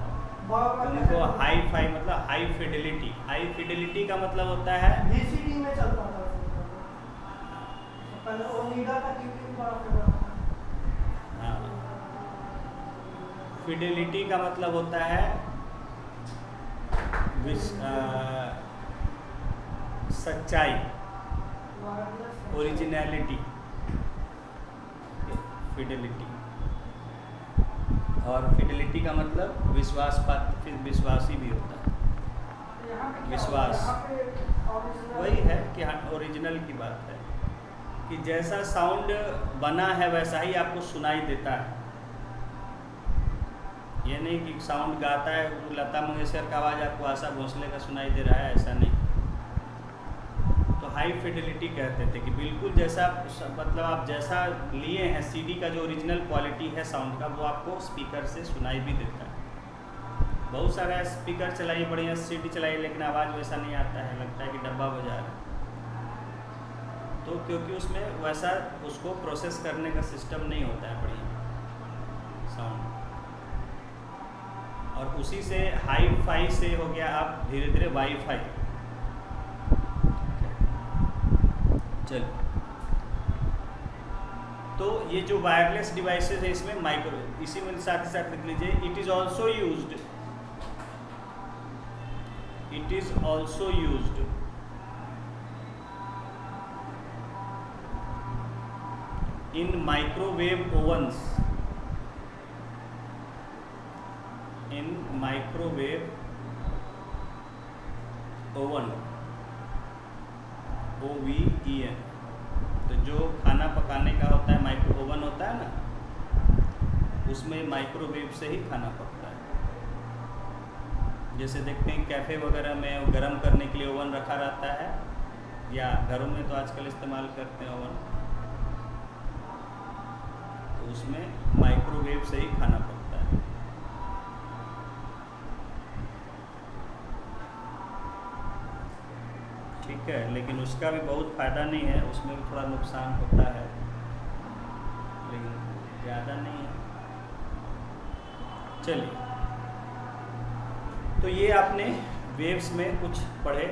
बॉब उनको हाई फाई मतलब हाई फिडेलिटी, हाई फिडेलिटी का मतलब होता है VCD में चलता था पहले, ओनिडा का टीवी बड़ा फेमस था। फिडेलिटी का मतलब होता है सच्चाई, ओरिजिनलिटी, फिडेलिटी। और फिडेलिटी का मतलब विश्वास पात्र, फिर विश्वासी भी होता है। यहाँ पे क्या विश्वास। यहाँ पे original- वही है कि हाँ ओरिजिनल की बात है कि जैसा साउंड बना है वैसा ही आपको सुनाई देता है। ये नहीं कि साउंड गाता है, लता मंगेशकर का आवाज़ आपको आशा भोसले का सुनाई दे रहा है, ऐसा नहीं। तो हाई फिडेलिटी कहते थे कि बिल्कुल जैसा मतलब आप जैसा लिए हैं सीडी का जो ओरिजिनल क्वालिटी है साउंड का, वो आपको स्पीकर से सुनाई भी देता है। बहुत सारा स्पीकर चलाइए, बढ़िया सीडी चलाइए, लेकिन आवाज़ वैसा नहीं आता है, लगता है कि डब्बा बजा रहा है। तो क्योंकि उसमें वैसा उसको प्रोसेस करने का सिस्टम नहीं होता है बढ़िया साउंड। और उसी से हाई फाई से हो गया आप धीरे धीरे वाईफाई। चलो, तो ये जो वायरलेस डिवाइसेस है इसमें माइक्रोवेव, इसी में साथ ही साथ लिख लीजिए it is also used, it is also used in microwave ovens, in microwave oven, OVEN। तो जो खाना पकाने का होता है माइक्रो ओवन होता है ना, उसमें माइक्रोवेव से ही खाना पकता है। जैसे देखते हैं कैफ़े वगैरह में गर्म करने के लिए ओवन रखा रहता है, या घरों में तो आजकल इस्तेमाल करते हैं ओवन, उसमें माइक्रोवेव से ही खाना पकता है। ठीक है, लेकिन उसका भी बहुत फ़ायदा नहीं है, उसमें भी थोड़ा नुकसान होता है, लेकिन ज़्यादा नहीं है। चलिए, तो ये आपने वेव्स में कुछ पढ़े,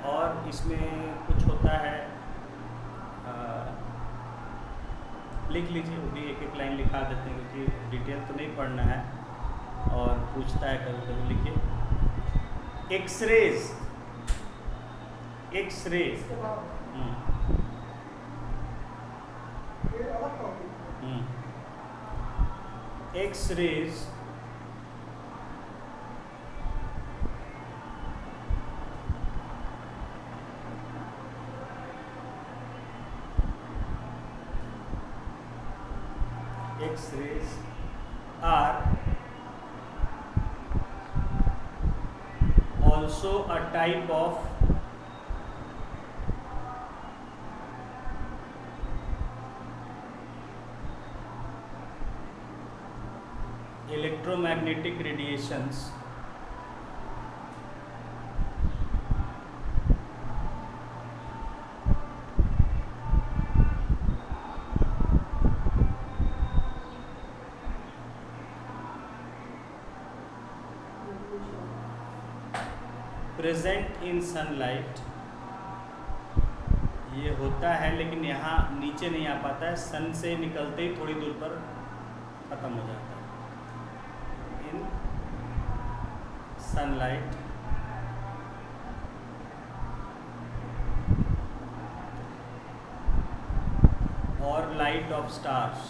और इसमें कुछ होता है, लिख लीजिए, वो भी एक एक लाइन लिखा देते हैं क्योंकि डिटेल तो नहीं पढ़ना है, और पूछता है कभी कभी, लिखिए एक्सरेज, एक्सरेज, इसके बाद ये अलग टॉपिक है। X rays X-rays are also a type of electromagnetic radiations present in sunlight. ये होता है लेकिन यहाँ नीचे नहीं आ पाता है, सन से निकलते ही थोड़ी दूर पर ख़त्म हो जाता है। इन सनलाइट और light of stars.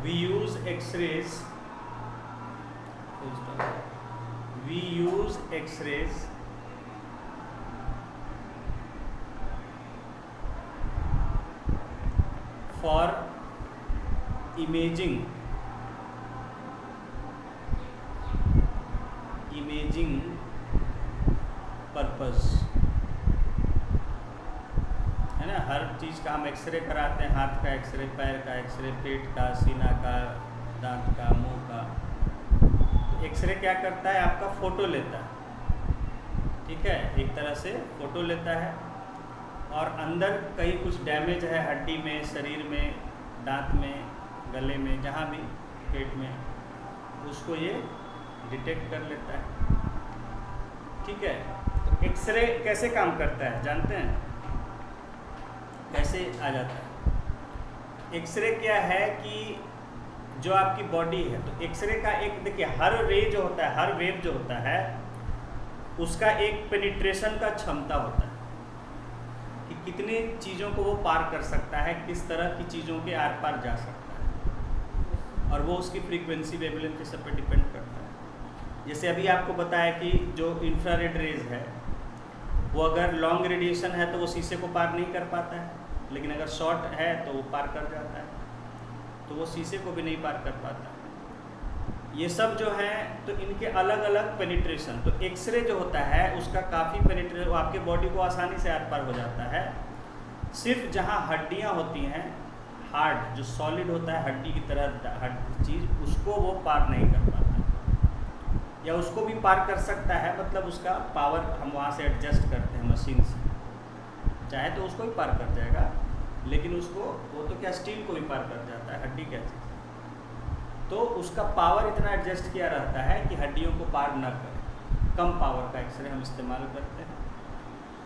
We use X-rays. We use X-rays for imaging purpose, है ना। हर चीज़ का हम एक्सरे कराते हैं, हाथ का एक्सरे, पैर का एक्सरे, पेट का, सीना का, दांत का, मुंह का। तो एक्सरे क्या करता है, आपका फ़ोटो लेता है, ठीक है, एक तरह से फ़ोटो लेता है और अंदर कहीं कुछ डैमेज है हड्डी में, शरीर में, दांत में, गले में, जहाँ भी, पेट में, उसको ये डिटेक्ट कर लेता है। ठीक है, तो एक्सरे कैसे काम करता है जानते हैं? कैसे आ जाता है? एक्सरे क्या है कि जो आपकी बॉडी है, तो एक्सरे का एक देखिए, हर रे जो होता है, हर वेव जो होता है, उसका एक पेनिट्रेशन का क्षमता होता है कि कितने चीज़ों को वो पार कर सकता है, किस तरह की चीज़ों के आर पार जा सकता है, और वो उसकी फ्रीक्वेंसी वेवलेंथ के सब पे डिपेंड करता है। जैसे अभी आपको बताया कि जो इंफ्रारेड रेज है, वो अगर लॉन्ग रेडिएशन है तो वो शीशे को पार नहीं कर पाता है, लेकिन अगर शॉर्ट है तो वो पार कर जाता है, तो वो शीशे को भी नहीं पार कर पाता। ये सब जो है, तो इनके अलग अलग पेनिट्रेशन, तो एक्सरे जो होता है उसका काफ़ी पेनिट्रेशन, आपके बॉडी को आसानी से आर पार हो जाता है। सिर्फ जहाँ हड्डियाँ होती हैं, हार्ड जो सॉलिड होता है हड्डी की तरह चीज़, उसको वो पार नहीं कर पाता, या उसको भी पार कर सकता है, मतलब उसका पावर हम वहाँ से एडजस्ट करते हैं मशीन से, चाहे तो उसको भी पार कर जाएगा, लेकिन उसको, वो तो क्या स्टील को भी पार कर जाता है, हड्डी क्या चीज़, तो उसका पावर इतना एडजस्ट किया रहता है कि हड्डियों को पार न करे। कम पावर का एक्सरे हम इस्तेमाल करते हैं,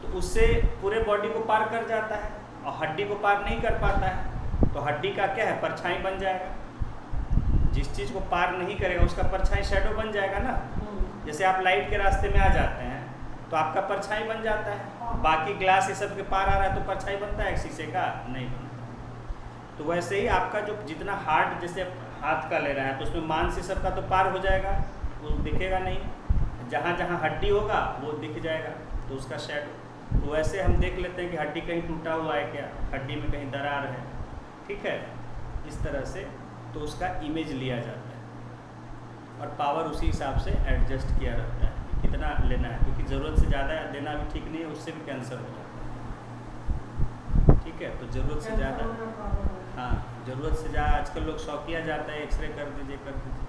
तो उससे पूरे बॉडी को पार कर जाता है, और हड्डी को पार नहीं कर पाता है, तो हड्डी का क्या है, परछाई बन जाएगा। जिस चीज़ को पार नहीं करेगा उसका परछाई शैडो बन जाएगा ना। जैसे आप लाइट के रास्ते में आ जाते हैं तो आपका परछाई बन जाता है, बाकी ग्लास ये सब के पार आ रहा है तो परछाई बनता है, शीशे का नहीं बनता। तो वैसे ही आपका जो जितना हार्ड, जैसे हाथ का ले रहा है तो उसमें मांस ये सब का तो पार हो जाएगा, वो दिखेगा नहीं, जहाँ जहाँ हड्डी होगा वो दिख जाएगा, तो उसका शैडो। तो वैसे हम देख लेते हैं कि हड्डी कहीं टूटा हुआ है क्या, हड्डी में कहीं दरार है, ठीक है, इस तरह से, तो उसका इमेज लिया जाता है, और पावर उसी हिसाब से एडजस्ट किया रहता है कि कितना लेना है, क्योंकि ज़रूरत से ज़्यादा देना भी ठीक नहीं है, उससे भी कैंसर हो जाता है। ठीक है, तो ज़रूरत से ज़्यादा, हाँ, ज़रूरत से ज़्यादा आजकल लोग शौकिया जाता है, एक्सरे कर दीजिए कर दीजिए,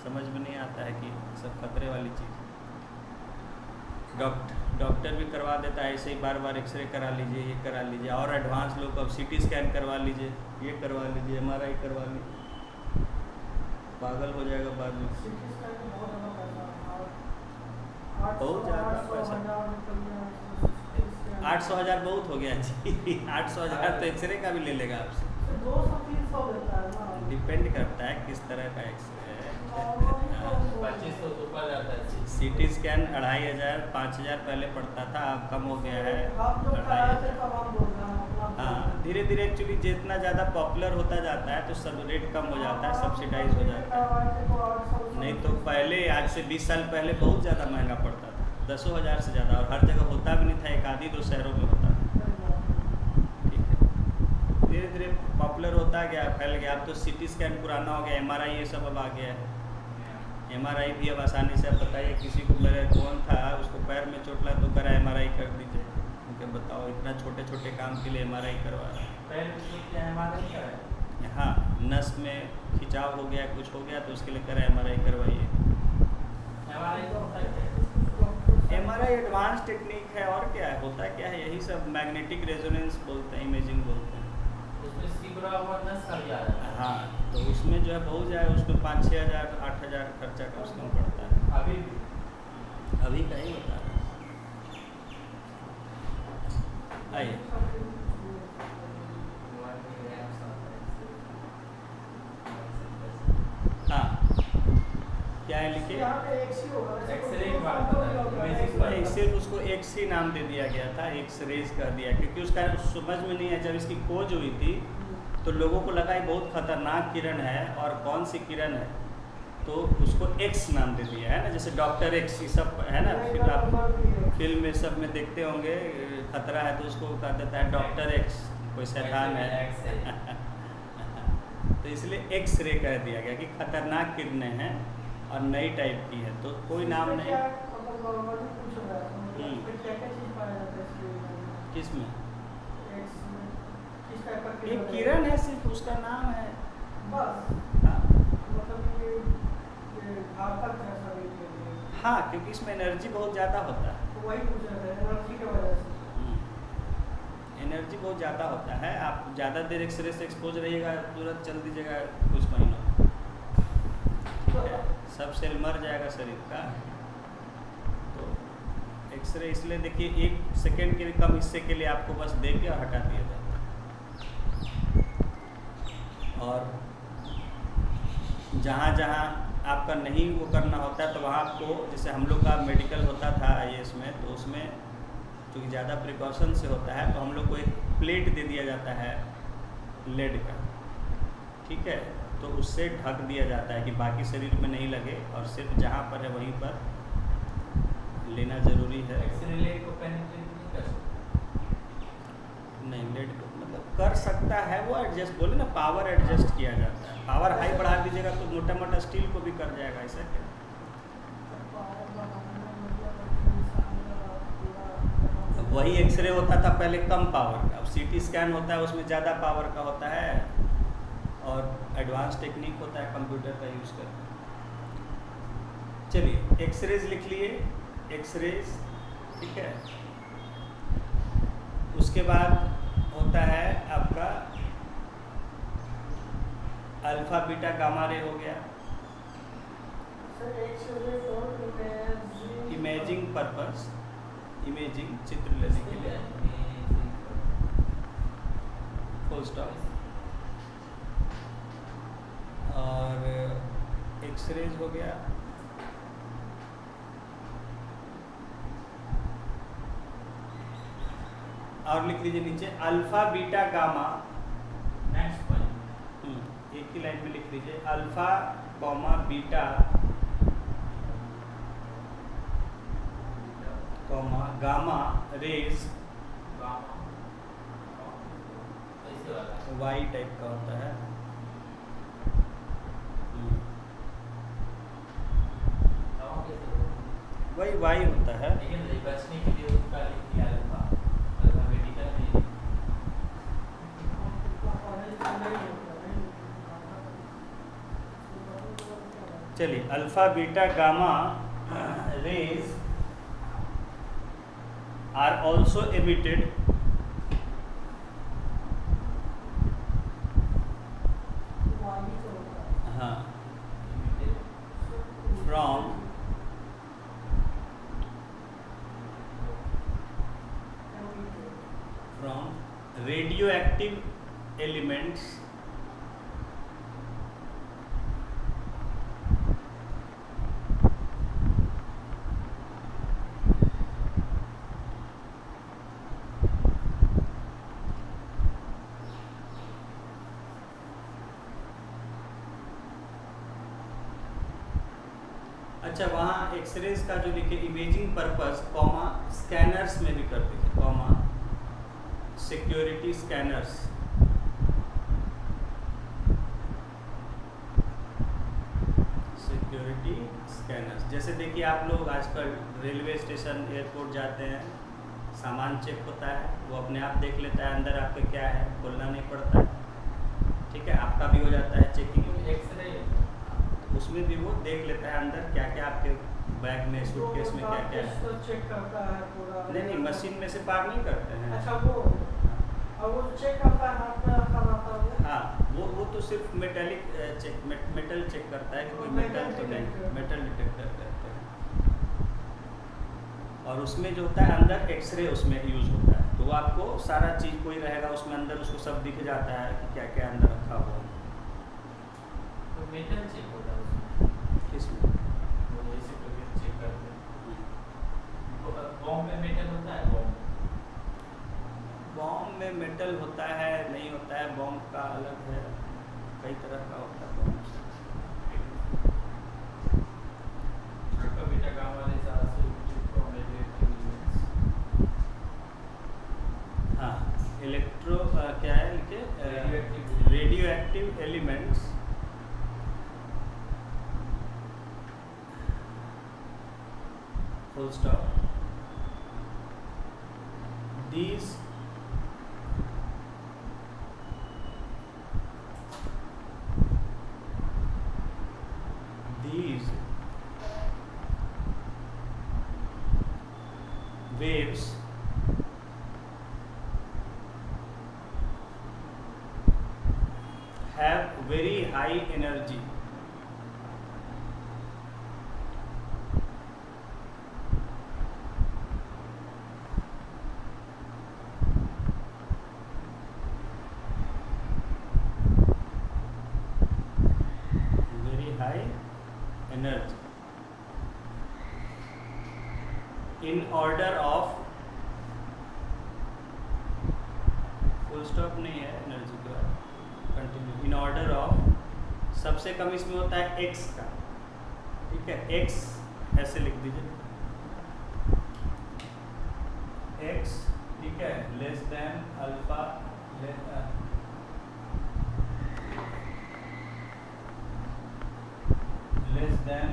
समझ में नहीं आता है कि सब खतरे वाली चीज़। डॉक्टर भी करवा देता है ऐसे ही, बार बार एक्सरे करा लीजिए, ये करा लीजिए, और एडवांस लोग अब सीटी स्कैन करवा लीजिए, ये करवा लीजिए, MRI करवा लीजिए, पागल हो जाएगा बाद में। बहुत ज़्यादा पैसा, 800,000 बहुत हो गया जी। 800,000 तो एक्सरे का भी ले लेगा आपसे, 200-300 देता है ना, डिपेंड करता है किस तरह का एक्सरे है। 2500 तो ऊपर जाता है। सीटी स्कैन 2500 5,000 पहले पड़ता था, अब कम हो गया है आप जो कराए थे तब हम बोल रहे हैं अपना। हाँ, धीरे धीरे एक्चुअली जितना ज़्यादा पॉपुलर होता जाता है तो सब रेट कम हो जाता है, सब्सिडाइज हो जाता है। नहीं तो पहले, आज से 20 साल पहले बहुत ज़्यादा महंगा पड़ता था, 10,000 से ज़्यादा, और हर जगह होता भी नहीं था, एक आधी 2 शहरों में होता था। ठीक है, धीरे धीरे पॉपुलर होता गया, फैल गया। अब तो सीटी स्कैन पुराना हो गया, MRI ये सब अब आ गया है। MRI भी अब आसानी से, अब बताइए किसी को, मेरे कौन था उसको पैर में चोट लगा तो करा MRI कर दीजिए, उनके बताओ, इतना छोटे छोटे काम के लिए MRI करवा रहा है। पैर में चोट क्या MRI का है? हाँ, नस में खिंचाव हो गया, कुछ हो गया तो उसके लिए करा MRI करवाइए। MRI का होता है क्या? MRI एडवांस टेक्निक है, और क्या है, होता क्या है, यही सब मैग्नेटिक रेजोनेंस बोलते हैं, इमेजिंग बोलते हैं। उसमें सिकुड़ा हुआ नस का भी आ जाता है। हाँ, तो उसमें जो है बहुत जाए, उसमें 5-6 हज़ार 8 हज़ार खर्चा कम से कम पड़ता है। अभी भी अभी का ही बता रहा हूँ। आइए, हाँ, क्या है लिखे, यहाँ पे एक्स-रे होगा, एक्सरे की बात कर रहे हैं, इमेजिंग नहीं, सिर्फ उसको एक्स-रे नाम दे दिया गया था, एक्स-रेज कर दिया, क्योंकि उसका समझ में नहीं है। जब इसकी खोज हुई थी तो लोगों को लगा ये बहुत खतरनाक किरण है, और कौन सी किरण है, तो उसको एक्स नाम दे दिया है ना, जैसे डॉक्टर एक्स ये सब है ना, फिर आप फिल्म में सब में देखते होंगे, खतरा है तो उसको कहा देता है डॉक्टर एक्स, कोई शैतान है। तो इसलिए एक्स रे कह दिया गया कि खतरनाक किरणें हैं और नई टाइप की है, तो कोई नाम नहीं। किसमें? एक किरण है, सिर्फ उसका नाम है बस, हाँ, मतलब ये घातक है शरीर के लिए। हाँ, क्योंकि इसमें एनर्जी बहुत ज़्यादा होता है। तो वही पूछ रहे थे, एनर्जी की वजह से। एनर्जी बहुत ज़्यादा होता है, आप ज़्यादा देर एक्सरे से एक्सपोज रहिएगा, तुरंत चल दीजिएगा कुछ महीनों, ठीक है, सब सेल मर जाएगा शरीर का। तो एक्सरे इसलिए देखिए 1 सेकेंड के भी कम हिस्से के लिए आपको बस दे के और हटा दिया जाता है। और जहाँ जहाँ आपका नहीं वो करना होता है तो वहाँ आपको, जैसे हम लोग का मेडिकल होता था IAS में, तो उसमें क्योंकि ज़्यादा प्रिकॉशन से होता है तो हम लोग को एक प्लेट दे दिया जाता है लेड का, ठीक है, तो उससे ढक दिया जाता है कि बाकी शरीर में नहीं लगे और सिर्फ जहाँ पर है वहीं पर लेना ज़रूरी है। एक्सरे लेड को पेनिट्रेट नहीं कर सकते। नहीं, लेड को मतलब कर सकता है वो, एडजस्ट बोले ना, पावर एडजस्ट किया जाता है। पावर हाई बढ़ा दीजिएगा तो मोटा मोटा स्टील को भी कर जाएगा, ऐसा क्या? वही एक्सरे होता था पहले कम पावर का, अब CT स्कैन होता है उसमें ज़्यादा पावर का होता है और एडवांस टेक्निक होता है कंप्यूटर का यूज़ करके। चलिए एक्सरेज लिख लिए, एक्सरेज, ठीक है। उसके बाद होता है आपका अल्फा बीटा गामा रे हो गया, इमेजिंग पर्पस, इमेजिंग चित्र लेने के लिए, फुल स्टॉप। और एक्सरेज हो गया, और लिख लीजिए नीचे alpha beta gamma. Next point एक ही लाइन में लिख लीजिए alpha comma beta comma gamma rays, Y type का होता है। वही वाई होता है। लेकिन बचने के लिए उसका लिख दिया अल्फा, अल्फाबेटिकल नहीं। चलिए alpha beta gamma rays are also emitted हाँ फ्रॉम radioactive elements अच्छा, वहाँ एक्सरेज का जो लिखे इमेजिंग पर्पस कॉमा स्कैनर्स में भी कर दीजिए, comma security scanners, security scanners. जैसे देखिए आप लोग आजकल रेलवे स्टेशन एयरपोर्ट जाते हैं, सामान चेक होता है, वो अपने आप देख लेता है अंदर आपके क्या है, खोलना नहीं पड़ता है, ठीक है, आपका भी हो जाता है चेकिंग। एक्सरे उसमें भी वो देख लेता है अंदर क्या क्या आपके बैग में, सूटकेस में क्या क्या है। तो चेक करता है पूरा। नहीं, मशीन में से पार नहीं करते हैं। अच्छा, वो और वो चेक करता है, हाथ में रखा रहता है। हाँ, वो तो सिर्फ मेटेलिक चेक, मेटल चेक करता है कि कोई मेटल तो नहीं, मेटल डिटेक्टर कहते हैं। और उसमें जो होता है अंदर एक्सरे उसमें यूज़ होता है, तो वो आपको सारा चीज़ कोई रहेगा उसमें अंदर, उसको सब दिख जाता है कि क्या क्या अंदर रखा हुआ है। तो मेटल चेक होता है उसमें, किसमें? वो जैसे तो चेक करते हैं। तो बॉम्ब में मेटल होता है, बॉम्ब में मेटल होता है नहीं होता है, बॉम्ब का अलग है, कई तरह का होता है bomb. Alpha beta gamma rays are also emitted from radioactive elements. हाँ, इलेक्ट्रो क्या है लिखे, radioactive elements full stop. These waves have very high energy. Very high energy in order of, full stop नहीं है energy के बाद, continue, in order of, सबसे कम इसमें होता है एक्स का, ठीक है, एक्स ऐसे लिख दीजिए, एक्स, ठीक है, less than alpha, less than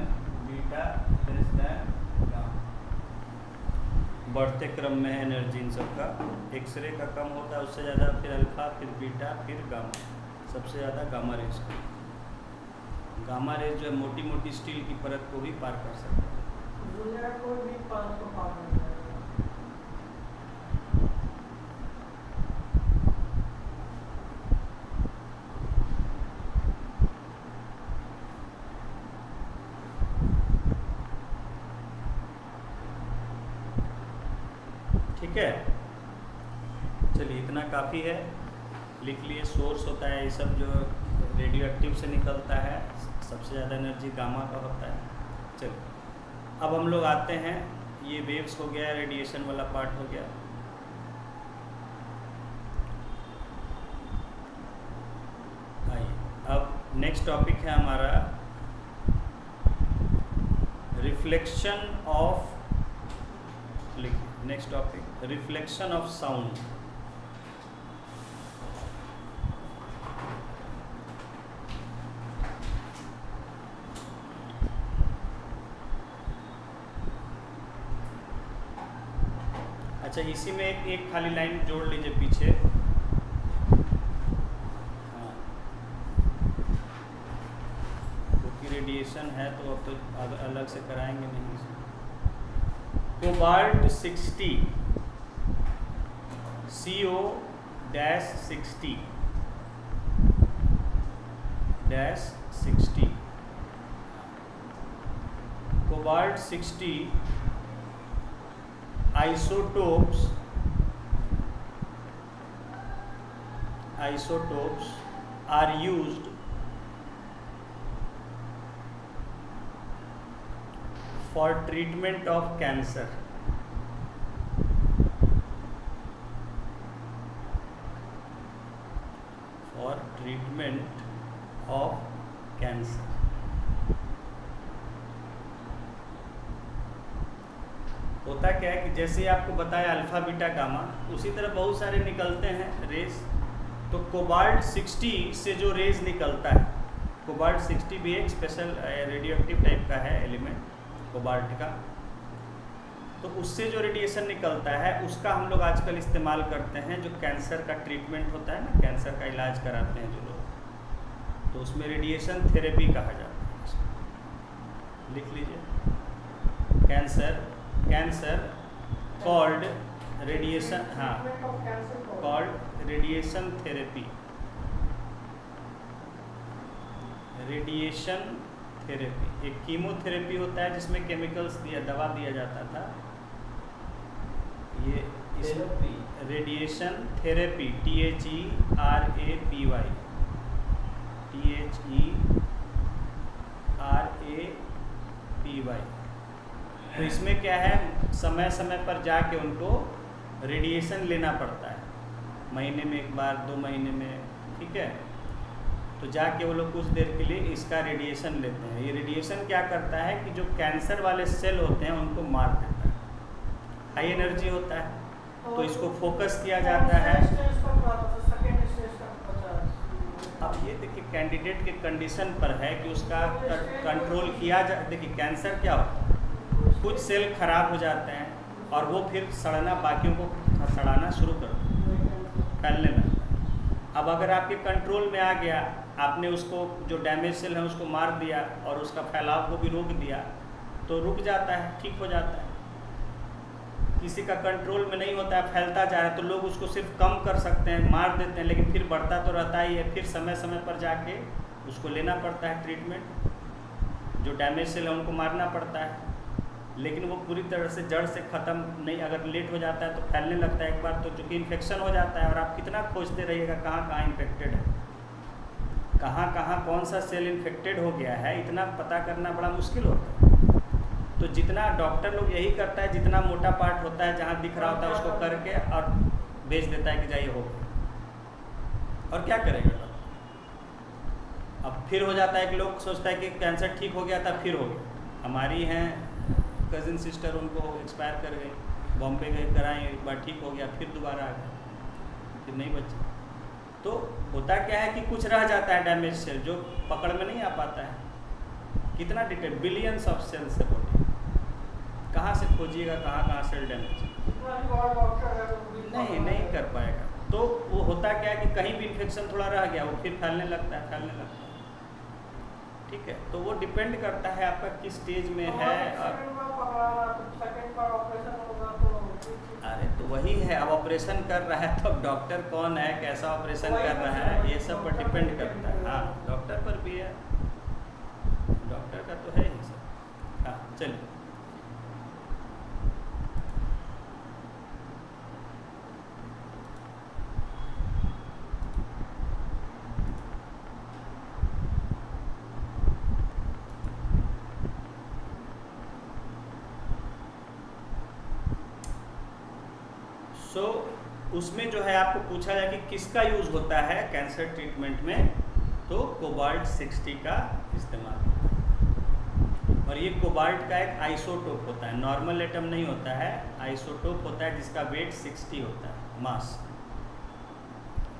beta, less than gamma. बढ़ते क्रम में एनर्जी इन सबका, एक्सरे का कम होता है, उससे ज़्यादा फिर अल्फा, फिर बीटा, फिर गामा, सबसे ज़्यादा गामा रेज का। गामा रेज जो है मोटी मोटी स्टील की परत को भी पार कर सकता है। दुनिया का कोई भी परत को पार नहीं करेगा। ठीक है, चलिए इतना काफ़ी है, लिख लिए। सोर्स होता है ये सब जो रेडियो एक्टिव से निकलता है, सबसे ज़्यादा एनर्जी गामा का होता है। चलिए अब हम लोग आते हैं, ये वेव्स हो गया, रेडिएशन वाला पार्ट हो गया। आइए अब नेक्स्ट टॉपिक है हमारा रिफ्लेक्शन ऑफ, लिखिए next topic, reflection of sound. अच्छा, इसी में एक खाली लाइन जोड़ लीजिए पीछे, हाँ, क्योंकि रेडिएशन है तो अब तो अलग से कराएंगे नहीं इसमें। Cobalt 60, CO-60, -60, cobalt 60 isotopes are used for treatment of cancer. For treatment of cancer. होता क्या है कि जैसे आपको बताया अल्फा बीटा गामा, उसी तरह बहुत सारे निकलते हैं रेज। तो कोबाल्ट 60 से जो रेज निकलता है, कोबाल्ट 60 भी एक स्पेशल रेडियो एक्टिव टाइप का है एलिमेंट कोबाल्ट का, तो उससे जो रेडिएशन निकलता है उसका हम लोग आजकल इस्तेमाल करते हैं। जो कैंसर का ट्रीटमेंट होता है ना, कैंसर का इलाज कराते हैं जो लोग, तो उसमें रेडिएशन थेरेपी कहा जाता है इसको। लिख लीजिए, कैंसर कॉल्ड रेडिएशन, हाँ, called radiation therapy, radiation therapy. एक कीमोथेरेपी होता है जिसमें केमिकल्स दवा दिया जाता था, ये रेडिएशन थेरेपी, THERAPY, THERAPY। तो इसमें क्या है, समय समय पर जाके उनको रेडिएशन लेना पड़ता है, महीने में एक बार, 2 महीने में, ठीक है। तो जाके वो लोग कुछ देर के लिए इसका रेडिएशन लेते हैं। ये रेडिएशन क्या करता है कि जो कैंसर वाले सेल होते हैं उनको मार देता है, हाई एनर्जी होता है, तो इसको फोकस किया जाता है। अब ये देखिए कैंडिडेट के कंडीशन पर है कि उसका कंट्रोल किया जा। देखिए कैंसर क्या होता है, कुछ सेल खराब हो जाते हैं और वो फिर सड़ना, बाकियों को सड़ाना शुरू कर फैलने लगता है। अब अगर आपके कंट्रोल में आ गया, आपने उसको जो डैमेज सेल है उसको मार दिया और उसका फैलाव को भी रोक दिया, तो रुक जाता है, ठीक हो जाता है। किसी का कंट्रोल में नहीं होता है, फैलता जा रहा है, तो लोग उसको सिर्फ कम कर सकते हैं, मार देते हैं, लेकिन फिर बढ़ता तो रहता ही है। फिर समय समय पर जाके उसको लेना पड़ता है ट्रीटमेंट, जो डैमेज सेल है उनको मारना पड़ता है, लेकिन वो पूरी तरह से जड़ से ख़त्म नहीं। अगर लेट हो जाता है तो फैलने लगता है एक बार तो, चूँकि इन्फेक्शन हो जाता है, और आप कितना खोजते रहिएगा कहाँ कहाँ इन्फेक्टेड है, कहाँ कहाँ कौन सा सेल इन्फेक्टेड हो गया है, इतना पता करना बड़ा मुश्किल होता है। तो जितना डॉक्टर लोग यही करता है, जितना मोटा पार्ट होता है जहाँ दिख रहा होता है उसको करके और भेज देता है कि जाइए हो गया। और क्या करेगा डॉक्टर? अब फिर हो जाता है कि लोग सोचता है कि कैंसर ठीक हो गया था, फिर हो गया। हमारी हैं कज़िन सिस्टर, उनको एक्सपायर कर गई, बॉम्बे गए, कराएं, एक बार ठीक हो गया, फिर दोबारा आ गया, फिर नहीं बचे। तो होता क्या है कि कुछ रह जाता है डैमेज सेल, जो पकड़ में नहीं आ पाता है। कितना डिटेल, बिलियंस ऑफ सेल्स है बॉडी, कहाँ से खोजिएगा कहाँ कहाँ सेल डैमेज नहीं कर पाएगा। तो वो होता क्या है कि कहीं भी इन्फेक्शन थोड़ा रह गया, वो फिर फैलने लगता है। ठीक है, तो वो डिपेंड करता है आपका किस स्टेज में है। और अरे तो वही है, अब ऑपरेशन कर रहा है तो अब डॉक्टर कौन है, कैसा ऑपरेशन कर रहा है, ये सब पर डिपेंड करता है। हाँ, डॉक्टर पर भी है, डॉक्टर का तो है ही सब। हाँ चलिए, उसमें जो है आपको पूछा जाए कि किसका यूज़ होता है कैंसर ट्रीटमेंट में, तो कोबाल्ट 60 का इस्तेमाल होता है। और ये कोबाल्ट का एक आइसोटोप होता है, नॉर्मल एटम नहीं होता है, आइसोटोप होता है जिसका वेट 60 होता है, मास।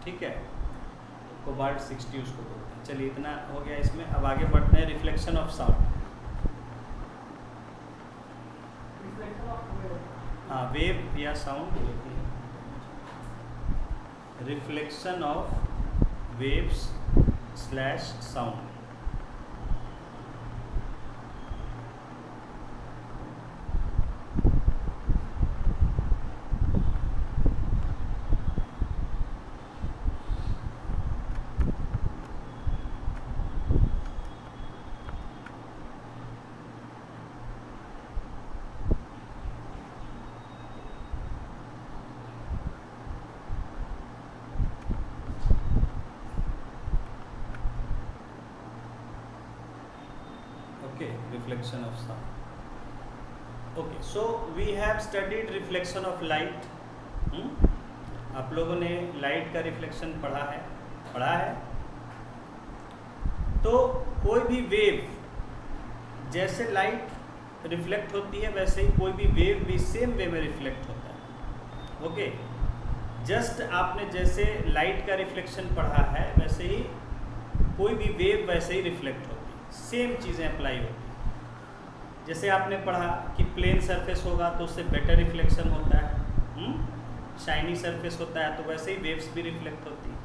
ठीक है, तो कोबाल्ट 60 उसको बोलते हैं। चलिए इतना हो गया इसमें, अब आगे बढ़ते हैं रिफ्लेक्शन ऑफ साउंड। हाँ, वेव या sound, reflection of waves slash sound. Reflection of sound. Okay, so we have studied reflection of light. आप लोगों ने लाइट का रिफ्लेक्शन पढ़ा है। तो कोई भी वेव, जैसे लाइट रिफ्लेक्ट होती है वैसे ही कोई भी वेव भी सेम वे में रिफ्लेक्ट होता है। ओके, जस्ट आपने जैसे लाइट का रिफ्लेक्शन पढ़ा है वैसे ही कोई भी वेव वैसे ही रिफ्लेक्ट होती है, सेम चीज़ें अप्लाई होती है। जैसे आपने पढ़ा कि प्लेन सरफेस होगा तो उससे बेटर रिफ्लेक्शन होता है, शाइनी सरफेस होता है तो वैसे ही वेव्स भी रिफ्लेक्ट होती है।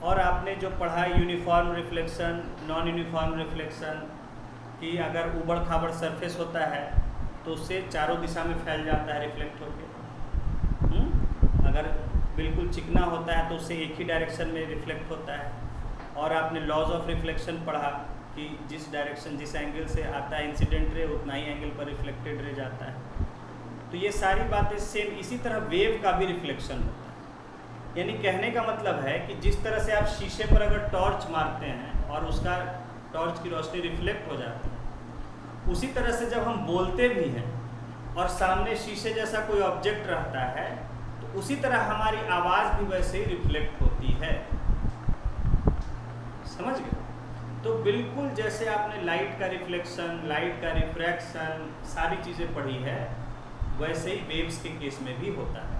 और आपने जो पढ़ा uniform reflection, non uniform reflection, कि अगर उबड़ खाबड़ सरफेस होता है तो उससे चारों दिशा में फैल जाता है रिफ्लेक्ट होकर। अगर बिल्कुल चिकना होता है तो उससे एक ही डायरेक्शन में रिफ्लेक्ट होता है। और आपने लॉज ऑफ रिफ्लेक्शन पढ़ा कि जिस डायरेक्शन, जिस एंगल से आता है इंसिडेंट रे, उतना ही एंगल पर रिफ्लेक्टेड रे जाता है। तो ये सारी बातें सेम। इसी तरह वेव का भी रिफ्लेक्शन होता है। यानी कहने का मतलब है कि जिस तरह से आप शीशे पर अगर टॉर्च मारते हैं और उसका टॉर्च की रोशनी रिफ्लेक्ट हो जाती है, उसी तरह से जब हम बोलते भी हैं और सामने शीशे जैसा कोई ऑब्जेक्ट रहता है तो उसी तरह हमारी आवाज़ भी वैसे ही रिफ्लेक्ट होती है। समझ गए? तो बिल्कुल जैसे आपने लाइट का रिफ्लेक्शन, लाइट का रिफ्रैक्शन, सारी चीज़ें पढ़ी है, वैसे ही वेव्स के केस में भी होता है।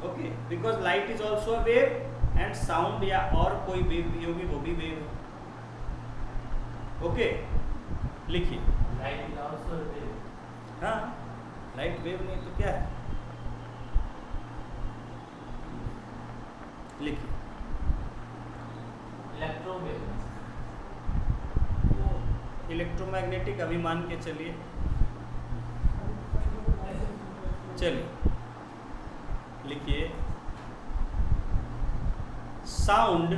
Okay, because light is also a wave and sound या और कोई वेव भी होगी वो भी वेव है। ओके, लिखिए। Light is also a wave. हाँ, लाइट वेव नहीं तो क्या है, लिखिए। इलेक्ट्रोवेव, इलेक्ट्रोमैग्नेटिक अभी मान के चलिए। चलिए लिखिए साउंड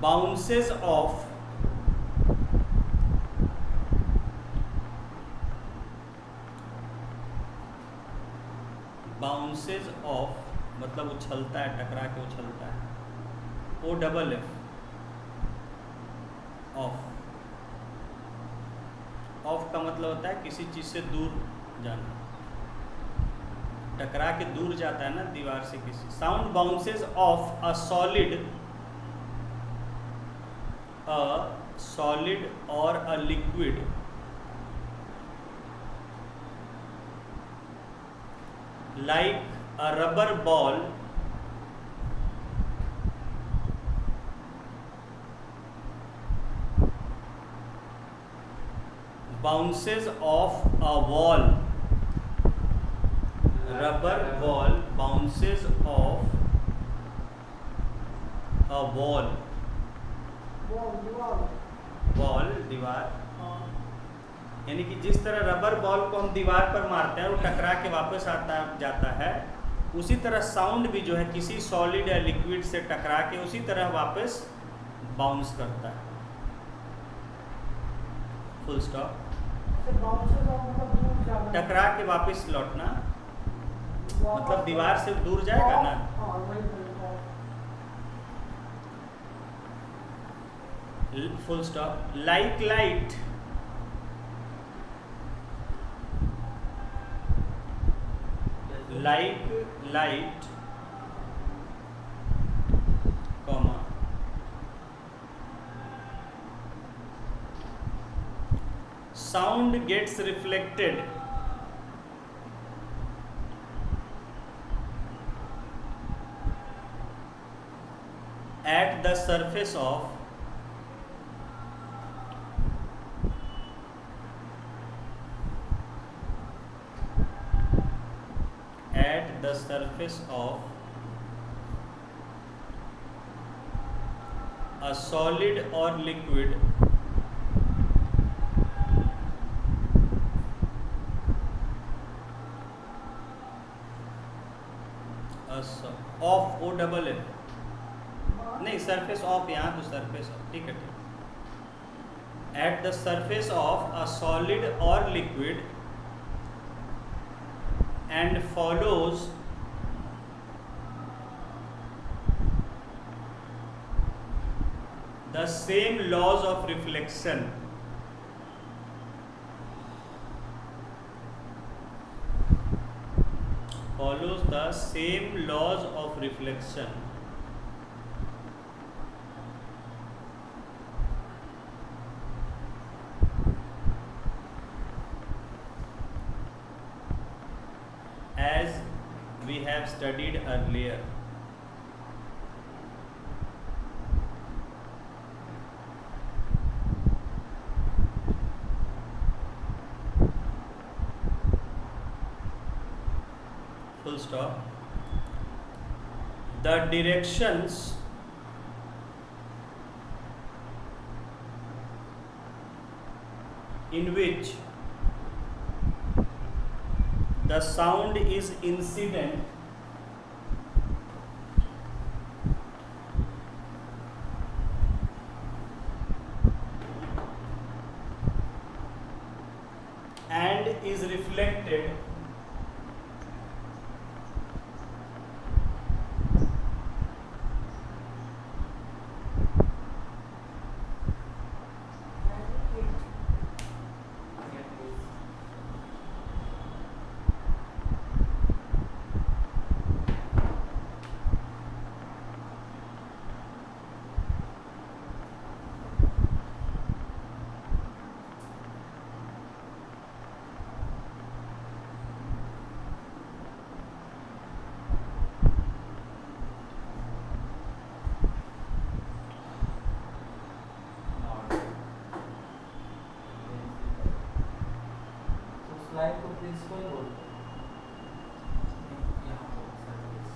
बाउंसेस ऑफ मतलब उछलता है, टकरा के उछलता है, OFF ऑफ का मतलब होता है किसी चीज से दूर जाना, टकरा के दूर जाता है ना दीवार से किसी। Sound bounces off a solid or a liquid like a rubber ball bounces off a wall. Rubber ball bounces off a wall. Wall दीवार, यानी कि जिस तरह रबर बॉल को हम दीवार पर मारते हैं वो टकरा के वापस आता जाता है, उसी तरह साउंड भी जो है किसी सॉलिड या लिक्विड से टकरा के उसी तरह वापस बाउंस करता है। Full stop. टकरा के वापस लौटना मतलब दीवार से दूर जाएगा ना। Full stop. Like light comma sound gets reflected at the surface of a solid or liquid of OFF नहीं, सरफेस ऑफ, यहाँ तो सरफेस ऑफ, ठीक है ठीक। At the surface of a solid और liquid and follows the same laws of reflection as we have studied earlier. Full stop. The directions in which the sound is incident and is reflected slide को principal बोलते हैं। यहाँ पर service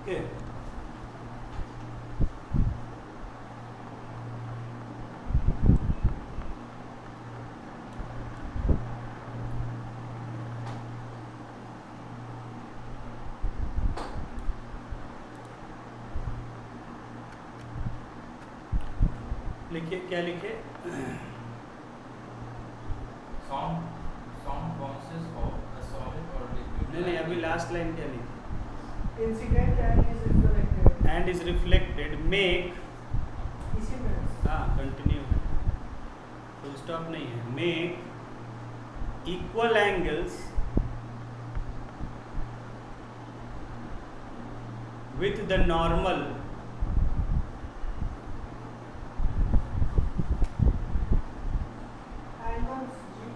okay. लिखिए, क्या लिखे? Sound bounces off a solid or liquid. नहीं, अभी लास्ट लाइन क्या लिखी? Incident and is reflected. And is reflected make, इसी में हाँ कंटिन्यू, फुल स्टॉप नहीं है, make equal angles with the normal angles जी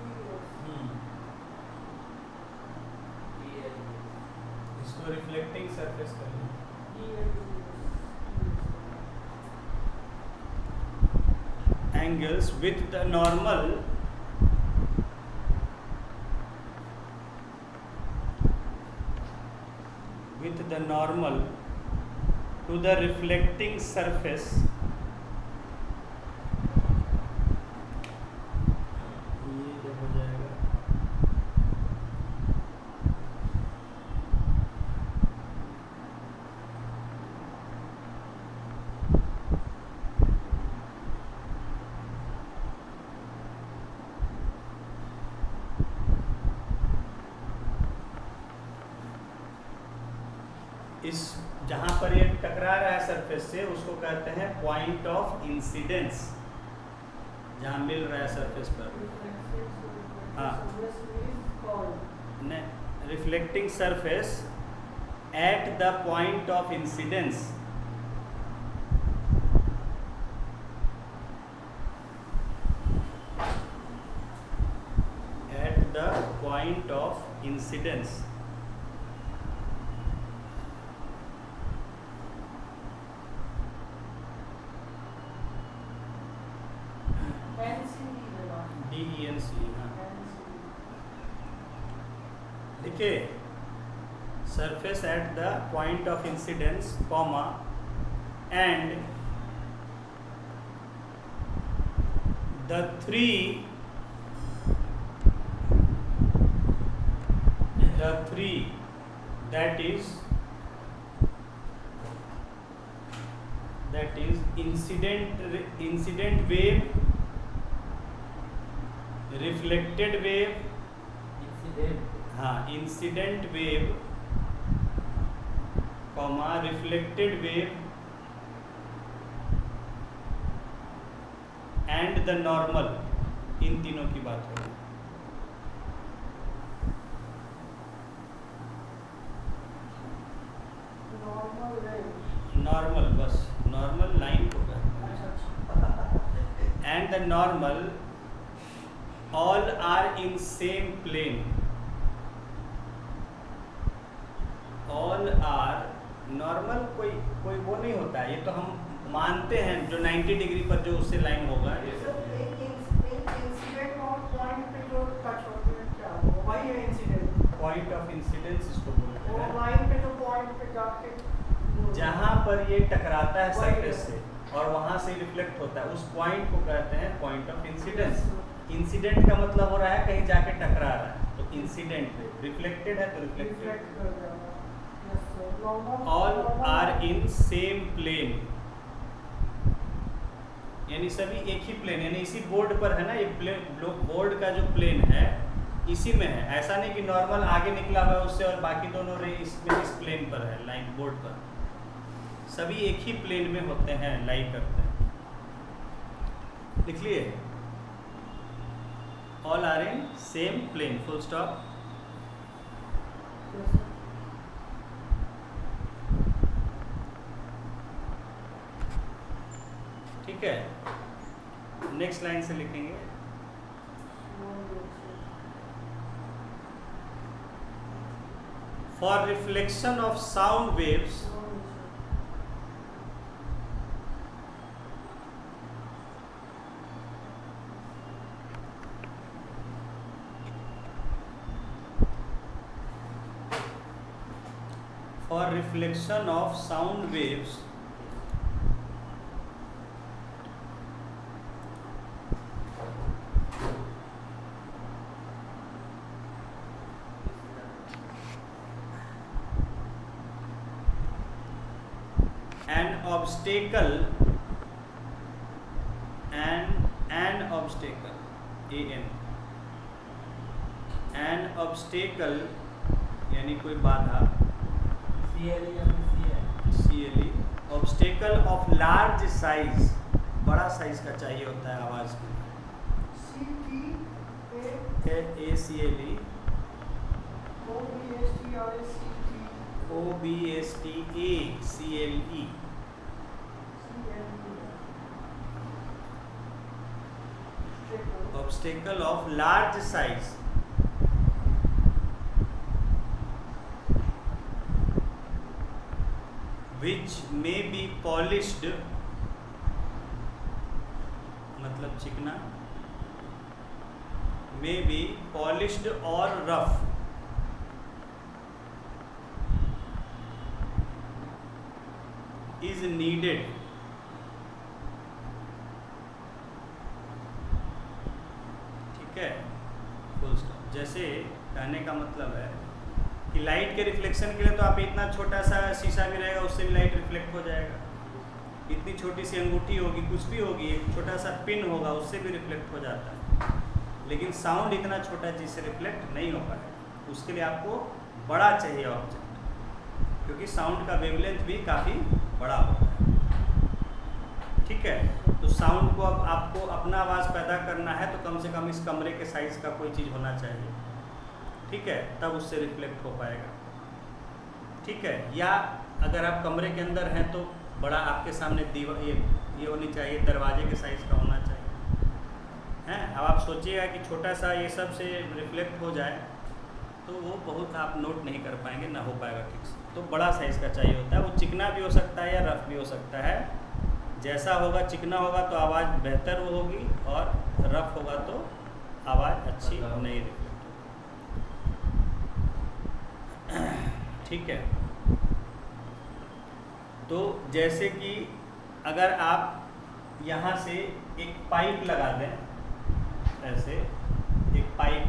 इसको रिफ्लेक्टिंग सरफेस कर लें। angles with the normal to the reflecting surface ये जब हो जाएगा इस जहाँ पर ये टकरा रहा है सरफेस से उसको कहते हैं पॉइंट ऑफ इंसिडेंस, जहाँ मिल रहा है सरफेस पर। हाँ। Reflecting surface at the point of incidence, at the point of incidence. DENC, हाँ देखिए, surface at the point of incidence comma and the three that is incident wave, reflected wave, incident wave comma reflected wave and the normal, इन तीनों की बात हो रही है। Normal, बस नॉर्मल लाइन को कहते हैं। And the normal all are in same plane, all are, normal कोई वो नहीं होता है, ये तो हम मानते हैं जो 90 डिग्री पर जो उससे लाइन होगा। पॉइंट ऑफ इंसिडेंस इसको बोलते हैं, लाइन पे जो पॉइंट पे जाके जहाँ पर ये टकराता है सरफेस से और वहाँ से रिफ्लेक्ट होता है, उस पॉइंट को कहते हैं पॉइंट ऑफ इंसिडेंस। इंसिडेंट का मतलब हो रहा है कहीं जाके टकरा रहा है, तो इंसिडेंट। रिफ्लेक्टेड है तो reflected. All are in same plane, यानी सभी एक ही प्लेन, यानी इसी बोर्ड पर है ना, ये प्लेन बोर्ड का जो प्लेन है इसी में है। ऐसा नहीं कि नॉर्मल आगे निकला हुआ है उससे और बाकी दोनों रे इसमें इस प्लेन पर है, लाइन बोर्ड पर। सभी एक ही प्लेन में होते हैं, लाई करते हैं। लिख लिए, all are in same plane, full stop. ठीक है, नेक्स्ट लाइन से लिखेंगे, for reflection of sound waves for reflection of sound waves an obstacle यानी कोई बाधा, CLE obstacle of large size, बड़ा साइज का चाहिए होता है आवाज के लिए, ACLE OBSTACLE obstacle of large size which may be polished, मतलब चिकना, may be polished or rough, is needed full stop. जैसे कहने का मतलब है कि लाइट के रिफ्लेक्शन के लिए तो आप इतना छोटा सा शीशा भी रहेगा उससे भी लाइट रिफ्लेक्ट हो जाएगा, इतनी छोटी सी अंगूठी होगी, कुछ भी होगी, एक छोटा सा पिन होगा उससे भी रिफ्लेक्ट हो जाता है, लेकिन साउंड इतना छोटा चीज़ से रिफ्लेक्ट नहीं हो पाएगा, उसके लिए आपको बड़ा चाहिए ऑब्जेक्ट, क्योंकि साउंड का वेवलेंथ भी काफ़ी बड़ा होता है। ठीक है, तो साउंड को अब आपको अपना आवाज़ पैदा करना है तो कम से कम इस कमरे के साइज़ का कोई चीज़ होना चाहिए, ठीक है, तब उससे रिफ्लेक्ट हो पाएगा। ठीक है, या अगर आप कमरे के अंदर हैं तो बड़ा आपके सामने दीवार ये होनी चाहिए, दरवाजे के साइज़ का होना चाहिए, हैं। अब आप सोचिएगा कि छोटा सा ये सब से रिफ्लेक्ट हो जाए तो वो बहुत आप नोट नहीं कर पाएंगे, ना हो पाएगा ठीक से, तो बड़ा साइज़ का चाहिए होता है। वो चिकना भी हो सकता है या रफ भी हो सकता है, जैसा होगा, चिकना होगा तो आवाज़ बेहतर होगी और रफ होगा तो आवाज़ अच्छी नहीं रिफ्लेक्ट होगी। ठीक है, तो जैसे कि अगर आप यहाँ से एक पाइप लगा दें, ऐसे एक पाइप,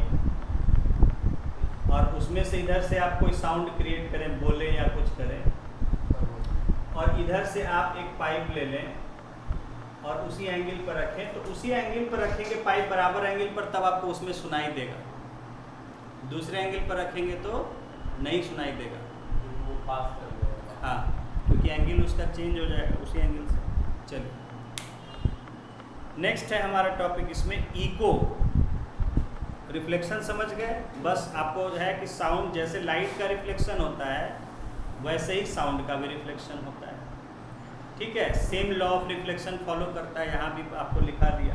और उसमें से इधर से आप कोई साउंड क्रिएट करें, बोले या कुछ करें, और इधर से आप एक पाइप ले लें और उसी एंगल पर रखें, तो उसी एंगल पर रखेंगे पाइप बराबर एंगल पर, तब आपको उसमें सुनाई देगा। दूसरे एंगल पर रखेंगे तो नहीं सुनाई देगा, वो पास कर देगा। हाँ, क्योंकि एंगल उसका चेंज हो जाएगा उसी एंगल से। चलिए, नेक्स्ट है हमारा टॉपिक इसमें इको। रिफ्लेक्शन समझ गए, बस आपको है कि साउंड जैसे लाइट का रिफ्लेक्शन होता है वैसे ही साउंड का भी रिफ्लेक्शन होता है। ठीक है, same law of reflection follow करता है। यहाँ भी आपको लिखा दिया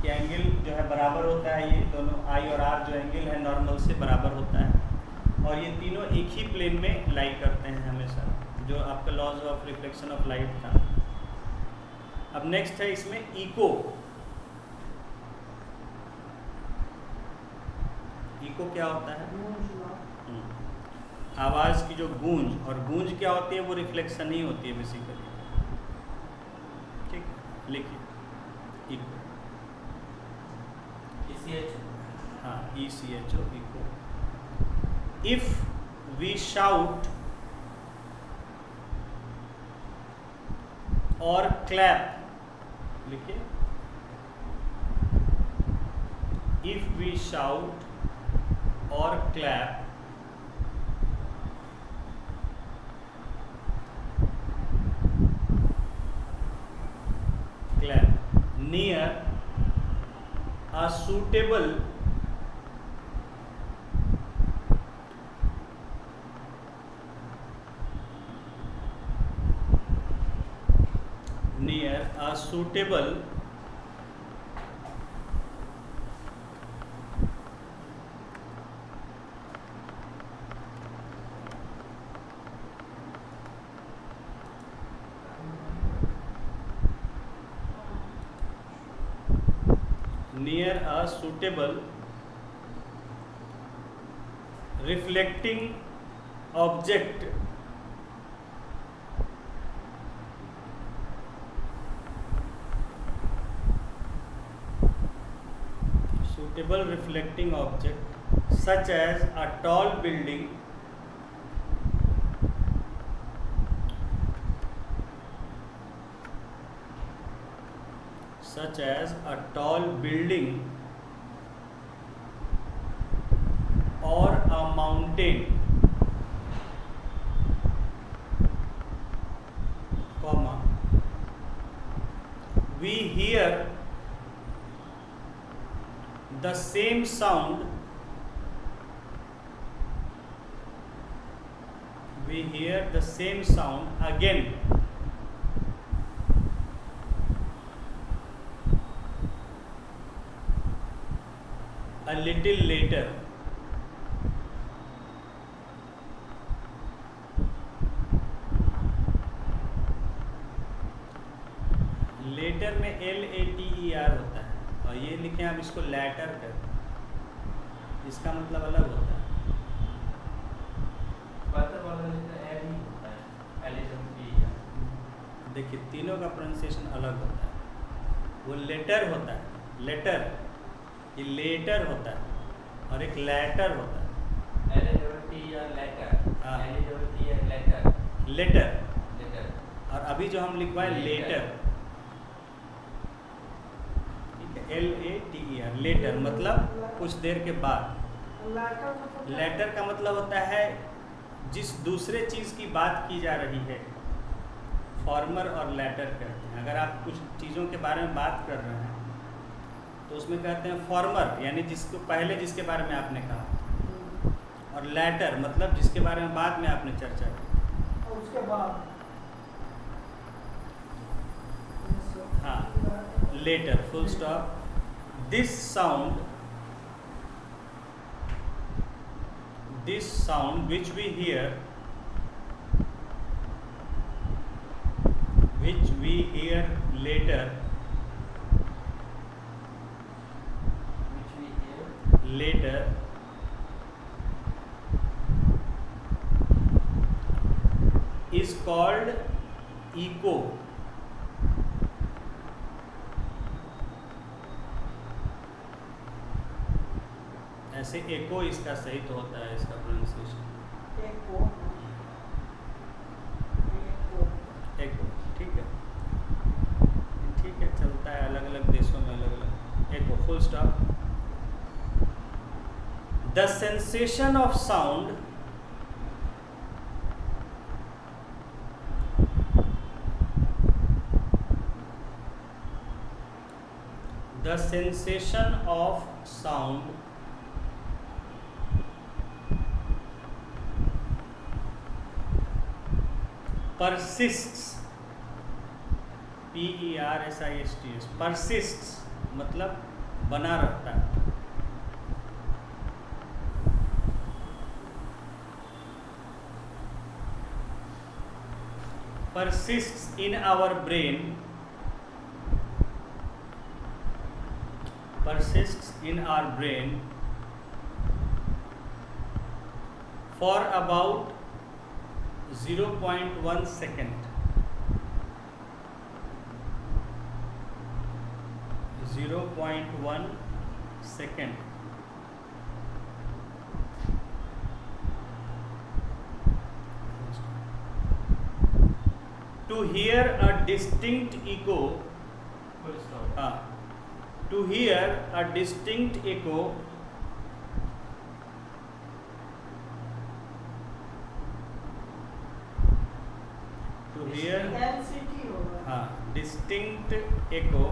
कि एंगल जो है बराबर होता है, ये दोनों आई और आर जो एंगल है नॉर्मल से बराबर होता है, और ये तीनों एक ही प्लेन में लाई करते हैं हमेशा, जो आपका laws of reflection of light था। अब नेक्स्ट है इसमें इको। इको क्या होता है? आवाज़ की जो गूंज, और गूंज क्या होती है? वो रिफ्लेक्शन ही होती है बेसिकली। ठीक है, लिखिए इको। हाँ, ECHO, echo. If we shout or clap, लिखिए, if we shout or clap near a suitable suitable reflecting object suitable reflecting object such as a tall building or a mountain, comma, we hear the same sound again a little later. Later में LATER होता है और ये लिखें आप इसको letter करते हैं, इसका मतलब अलग होता है। बर्तर वाला लेटर एल ही होता है, LATER। देखिए तीनों का प्रोनाउंसिएशन अलग होता है। वो लेटर होता है, लेटर, ये लेटर होता है और एक लैटर होता है। LATER लेटर, हाँ। LATER later, later, later. और अभी जो हम लिखवाए लेटर, LATER, लेटर मतलब कुछ देर के बाद। लेटर का मतलब होता है जिस दूसरे चीज़ की बात की जा रही है, फॉर्मर और लेटर कहते हैं। अगर आप कुछ चीज़ों के बारे में बात कर रहे हैं तो उसमें कहते हैं फॉर्मर, यानी जिसको पहले जिसके बारे में आपने कहा, और लेटर मतलब जिसके बारे में बाद में आपने चर्चा की और उसके बाद हाँ, later, full stop. This sound which we hear later is called echo. ऐसे एको इसका सही तो होता है, इसका प्रोनाउंसिएशन एको, ठीक है, चलता है अलग अलग देशों में अलग अलग। Echo, full stop. The sensation of sound persists, PERSISTS, persists मतलब बना रहता है। persists in our brain for about 0.1 second. 0.1 second. To hear a distinct echo. To hear a distinct echo distinct echo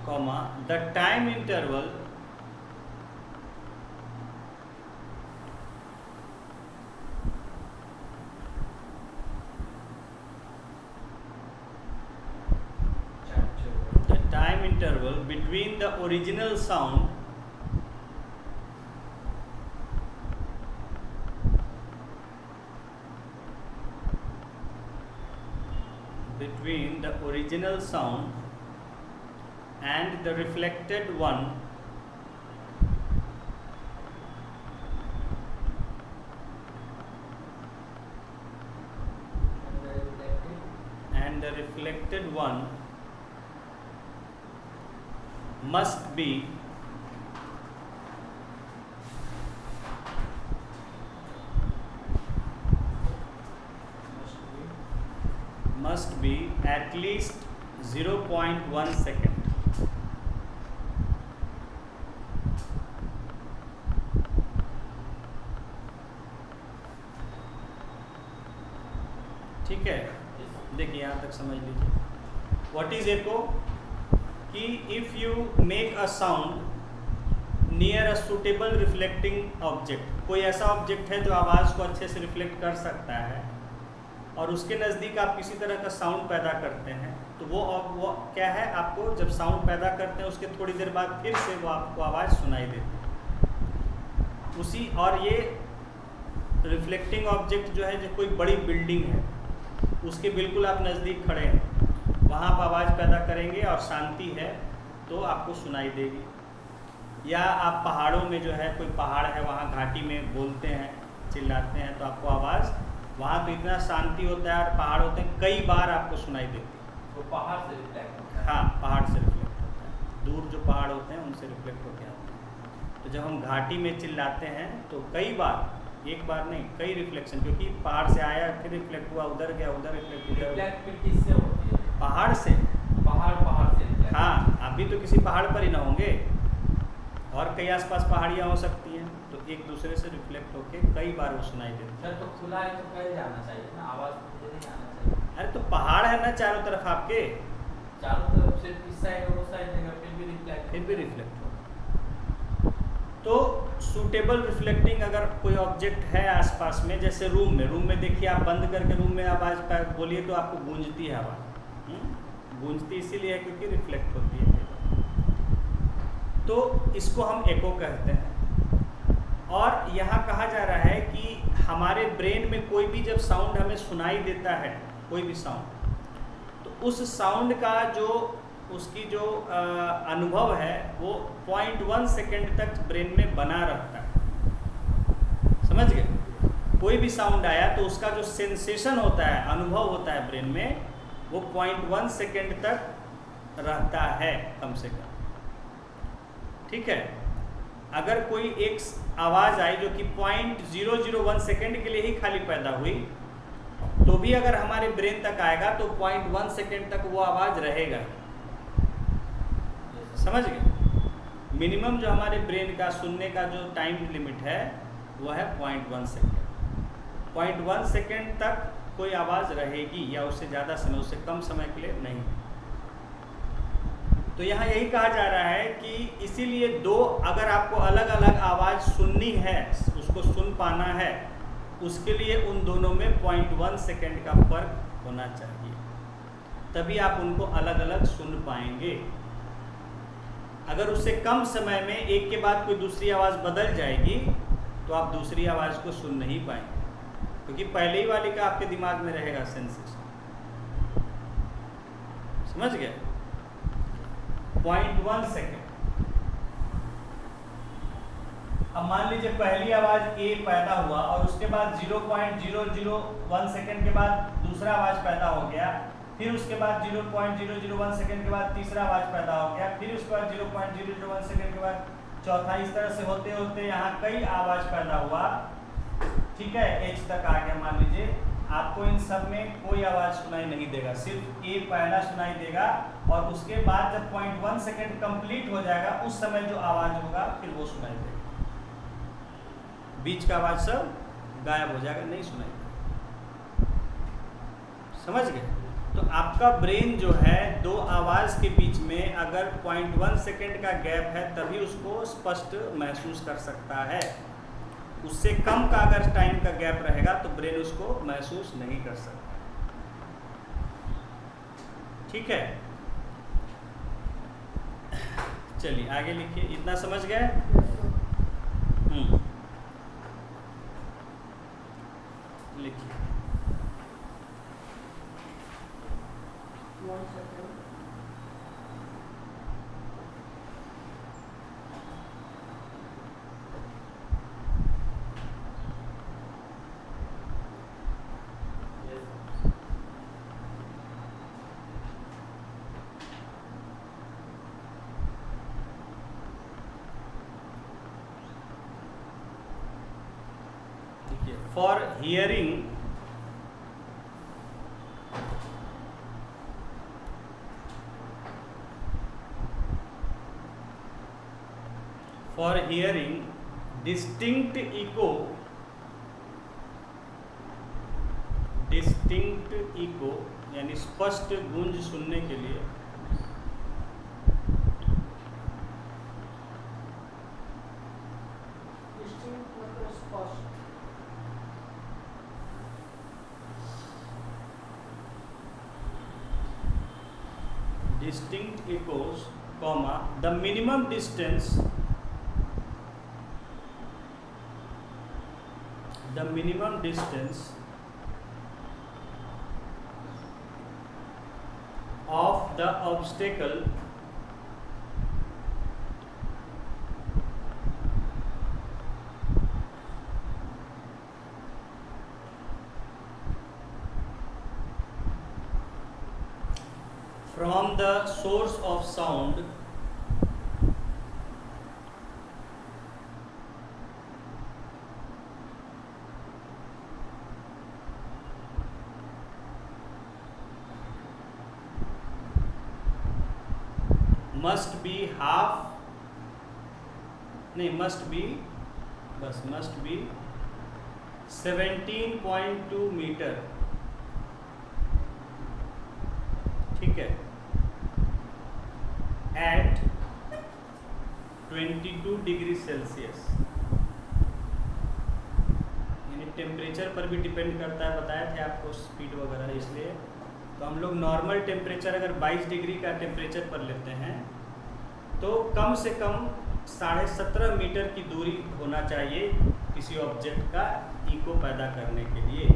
comma the time interval between the original sound and the reflected one must be at least 0.1 second. ठीक है, देखिए यहाँ तक समझ लीजिए. What is एको? कि if you make a sound near a suitable reflecting object, कोई ऐसा ऑब्जेक्ट है जो आवाज़ को अच्छे से रिफ्लेक्ट कर सकता है और उसके नज़दीक आप किसी तरह का साउंड पैदा करते हैं, तो वो क्या है, आपको जब साउंड पैदा करते हैं उसके थोड़ी देर बाद फिर से वो आपको आवाज़ सुनाई देती है उसी. और ये रिफ्लेक्टिंग ऑब्जेक्ट जो है, जो कोई बड़ी बिल्डिंग है उसके बिल्कुल आप नज़दीक खड़े हैं, वहाँ आप आवाज़ पैदा करेंगे और शांति है तो आपको सुनाई देगी. या आप पहाड़ों में जो है, कोई पहाड़ है वहाँ घाटी में बोलते हैं, चिल्लाते हैं, तो आपको आवाज़ वहाँ तो इतना शांति होता है और पहाड़ होते हैं, कई बार आपको सुनाई देती है. तो पहाड़ से रिफ्लेक्ट होता है. हाँ, पहाड़ से रिफ्लेक्ट होता है, दूर जो पहाड़ होते हैं उनसे रिफ्लेक्ट होते हैं. तो जब हम घाटी में चिल्लाते हैं तो कई बार, एक बार नहीं, कई रिफ्लेक्शन, क्योंकि पहाड़ से आया फिर रिफ्लेक्ट हुआ, उधर गया, उधर रिफ्लेक्ट, उधर. रिफ्लेक्ट फिर किससे होती है? पहाड़ से. पहाड़ से रिफ्लेक्ट. हाँ, आप भी तो किसी पहाड़ पर ही ना होंगे, और कई आसपास पहाड़ियाँ हो सकती हैं, तो एक दूसरे से रिफ्लेक्ट होके कई बार वो सुनाई देती है. सर तो खुला है तो कैसे जाना चाहिए ना, आवाज़ तो नहीं आना चाहिए. अरे तो पहाड़ है ना चारों तरफ आपके, चारों तरफ सिर्फ इस साइड और उस साइड देगा फिर भी रिफ्लेक्ट होगा. तो सूटेबल रिफ्लेक्टिंग अगर कोई ऑब्जेक्ट है आसपास में, जैसे रूम में देखिए, आप बंद करके रूम में आवाज़ बोलिए तो आपको गूंजती है आवाज़. गूंजती इसीलिए है क्योंकि रिफ्लेक्ट होती है. तो इसको हम एको कहते हैं. और यहाँ कहा जा रहा है कि हमारे ब्रेन में कोई भी जब साउंड हमें सुनाई देता है, कोई भी साउंड, तो उस साउंड का जो उसकी जो अनुभव है वो 0.1 सेकेंड तक ब्रेन में बना रहता है. समझ गए? कोई भी साउंड आया तो उसका जो सेंसेशन होता है, अनुभव होता है ब्रेन में, वो 0.1 सेकेंड तक रहता है कम से कम. ठीक है. अगर कोई एक आवाज़ आई जो कि 0.001 सेकेंड के लिए ही खाली पैदा हुई, तो भी अगर हमारे ब्रेन तक आएगा तो 0.1 सेकेंड तक वो आवाज़ रहेगा. समझ गए? मिनिमम जो हमारे ब्रेन का सुनने का जो टाइम लिमिट है वो है 0.1 सेकेंड. 0.1 सेकेंड तक कोई आवाज़ रहेगी, या उससे ज़्यादा समय, उससे कम समय के लिए नहीं. तो यहाँ यही कहा जा रहा है कि इसीलिए अगर आपको अलग अलग आवाज़ सुननी है, उसको सुन पाना है, उसके लिए उन दोनों में 0.1 सेकेंड का फर्क होना चाहिए, तभी आप उनको अलग अलग सुन पाएंगे. अगर उससे कम समय में एक के बाद कोई दूसरी आवाज़ बदल जाएगी तो आप दूसरी आवाज़ को सुन नहीं पाएंगे, क्योंकि पहले ही वाली का आपके दिमाग में रहेगा सेंसेशन. समझ गए? 0.1 सेकेंड. अब मान लीजिए पहली आवाज़ ए पैदा हुआ और उसके बाद 0.001 सेकेंड के बाद दूसरा आवाज़ पैदा हो गया, फिर उसके बाद 0.001 सेकेंड के बाद तीसरा आवाज़ पैदा हो गया, फिर उसके बाद 0.001 सेकेंड के बाद चौथा. इस तरह से होते होते यहाँ कई आवाज़ पैदा हुआ. ठीक है, एच तक आ गया. मान लीजिए आपको इन सब में कोई आवाज़ सुनाई नहीं देगा, सिर्फ ए पहला सुनाई देगा, और उसके बाद जब 0.1 सेकेंड कंप्लीट हो जाएगा उस समय जो आवाज़ होगा फिर वो सुनाई देगा. बीच का आवाज़ सब गायब हो जाएगा, नहीं सुनाई देगा. समझ गए? तो आपका ब्रेन जो है दो आवाज़ के बीच में अगर 0.1 सेकेंड का गैप है तभी उसको स्पष्ट महसूस कर सकता है. उससे कम का अगर टाइम का गैप रहेगा तो ब्रेन उसको महसूस नहीं कर सकता. ठीक है, चलिए आगे लिखिए. इतना समझ गए? लिखिए. 1 second. For hearing distinct echo यानी स्पष्ट गूंज सुनने के लिए डिस्टिंक्ट मतलब स्पष्ट। distinct echoes, comma, the minimum distance of the obstacle from the source of sound must be 17.2 metre, ठीक है, एट 22 डिग्री सेल्सियस। यानी टेम्परेचर पर भी डिपेंड करता है, बताए थे आपको स्पीड वगैरह, इसलिए तो हम लोग नॉर्मल टेम्परेचर अगर 22 डिग्री का टेम्परेचर पर लेते हैं तो कम से कम 17.5 मीटर की दूरी होना चाहिए किसी ऑब्जेक्ट का इको पैदा करने के लिए।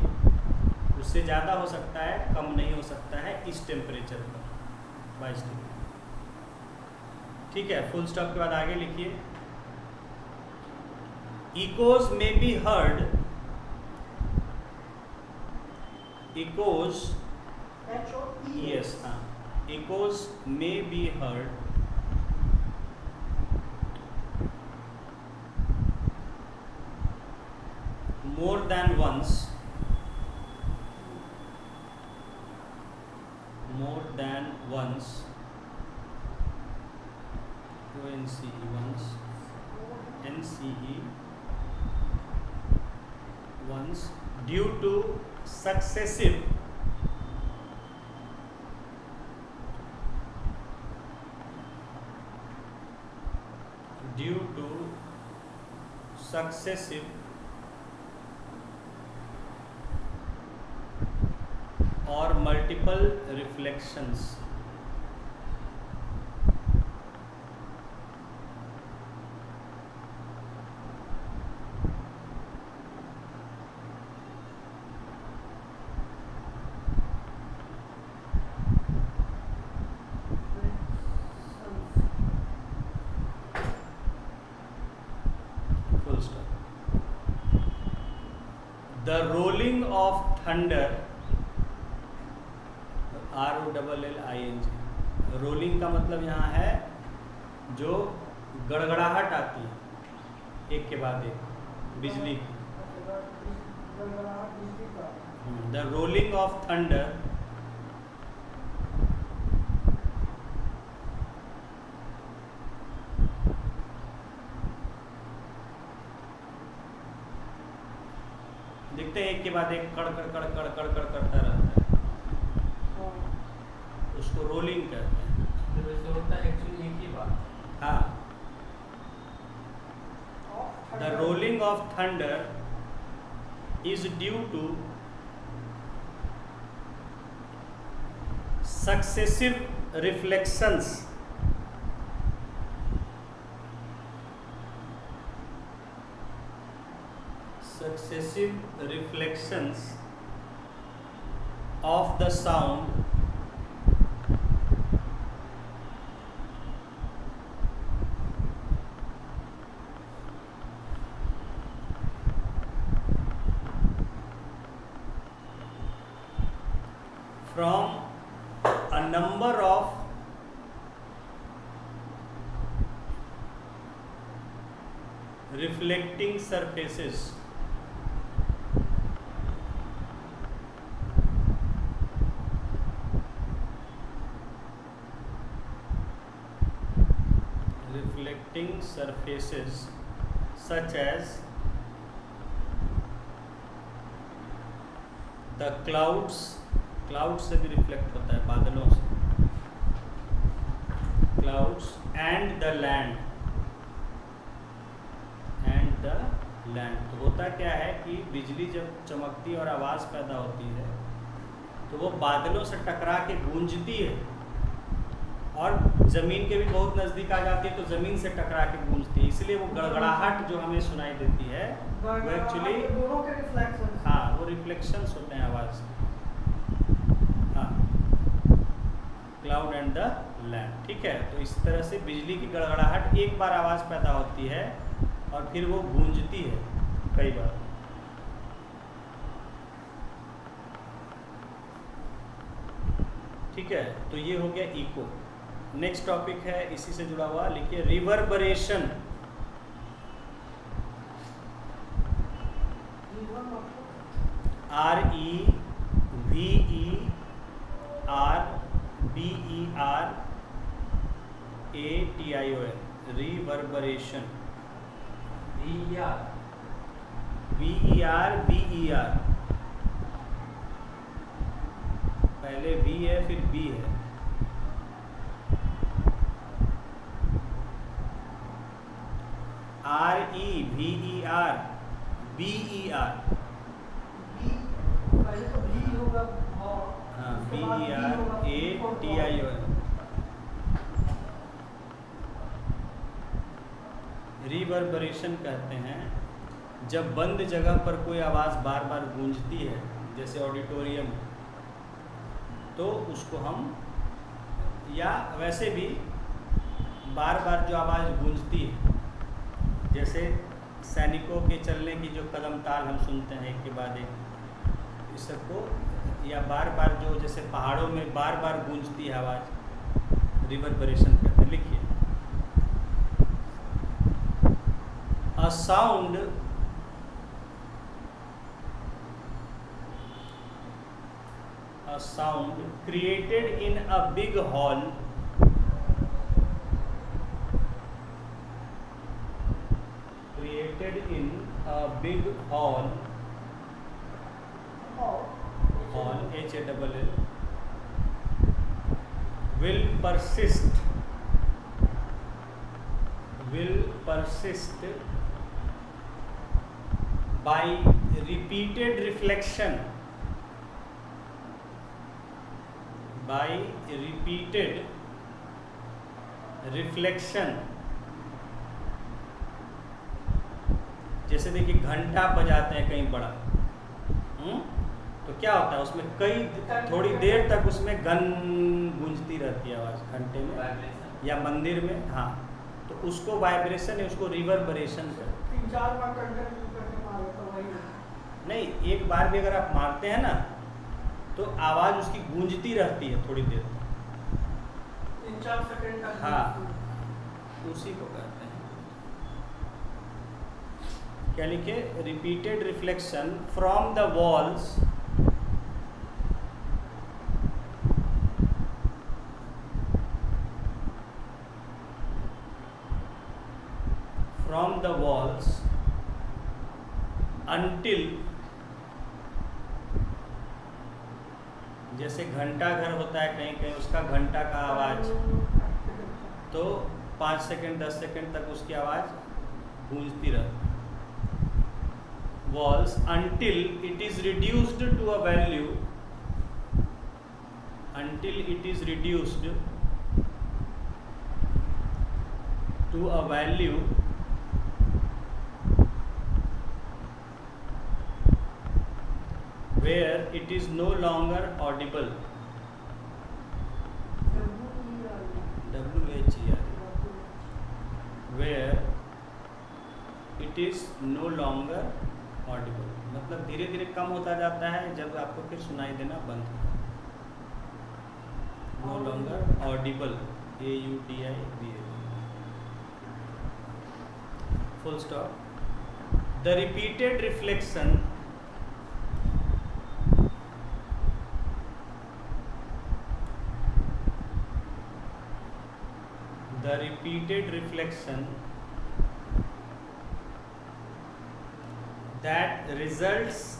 उससे ज़्यादा हो सकता है, कम नहीं हो सकता है इस टेम्परेचर पर 22 डिग्री। ठीक है, फुल स्टॉप के बाद आगे लिखिए, इकोज में be heard, echoes yes, echoes may be heard more than once once due to successive or multiple reflections The rolling of thunder, ROLLING, rolling का मतलब यहाँ है जो गड़गड़ाहट आती है एक के बाद एक बिजली की। द रोलिंग ऑफ थंडर दिखते हैं एक के बाद एक कड़ कड़ कड़ कड़ कड़ कड़ करता रहता है, उसको रोलिंग कहते हैं। तो वैसे होता है एक्चुअली एक ही बात। हाँ, the rolling of thunder is due to successive reflections of the sound from a number of reflecting surfaces reflecting surfaces such as the clouds से भी रिफ्लेक्ट होता है, बादलों से, clouds and the land तो होता क्या है कि बिजली जब चमकती और आवाज़ पैदा होती है तो वो बादलों से टकरा के गूंजती है और ज़मीन के भी बहुत नज़दीक आ जाती है तो ज़मीन से टकरा के गूंजती है, इसलिए वो गड़गड़ाहट जो हमें सुनाई देती है वो एक्चुअली दोनों के रिफ्लेक्शंस। हाँ, वो रिफ्लेक्शंस होते हैं आवाज़ के। हाँ, क्लाउड एंड द लैंड, ठीक है। तो इस तरह से बिजली की गड़गड़ाहट एक बार आवाज़ पैदा होती है और फिर वो गूंजती है कई बार। ठीक है, तो ये हो गया इको। नेक्स्ट टॉपिक है इसी से जुड़ा हुआ, लिखिए रिवर्बरेशन। REVERBERATION, reverberation. VER पहले V है फिर B है। REVERBER, पहले तो भी होगा और हाँ, उसके बाद B होगा, BERATION। रिवर्बरेशन कहते हैं जब बंद जगह पर कोई आवाज़ बार बार गूंजती है, जैसे ऑडिटोरियम, तो उसको हम, या वैसे भी बार बार जो आवाज़ गूंजती है, जैसे सैनिकों के चलने की जो कदम ताल हम सुनते हैं एक के बाद एक, इस सबको, या बार बार जो जैसे पहाड़ों में बार बार गूंजती है आवाज़, रिवर्बरेशन कहते हैं। लिखिए, a sound created in a big hall HALL will persist by repeated reflection, जैसे देखिए घंटा बजाते हैं कहीं बड़ा, तो क्या होता है उसमें थोड़ी देर तक उसमें गूंजती रहती है आवाज़ घंटे में या मंदिर में। हाँ, तो उसको वाइब्रेशन है, उसको रिवर्बरेशन कहते हैं। 3-4 बार कंटिन्यू करके मारो तो वही नहीं, एक बार भी अगर आप मारते हैं ना तो आवाज़ उसकी गूंजती रहती है थोड़ी देर तक, 3-4 सेकंड तक। हाँ, उसी को कहते हैं। क्या लिखे? Repeated reflection from the walls until, जैसे घंटा घर होता है कहीं कहीं, उसका घंटा का आवाज़, तो 5 सेकंड 10 सेकंड तक उसकी आवाज़ गूंजती रहती है। Walls until it is reduced to a value, where it is no longer audible, where it is no longer audible, मतलब धीरे धीरे कम होता जाता है जब आपको फिर सुनाई देना बंद हो जाता है। no longer audible, AUDIBLE, full stop. The repeated reflection the repeated reflection that results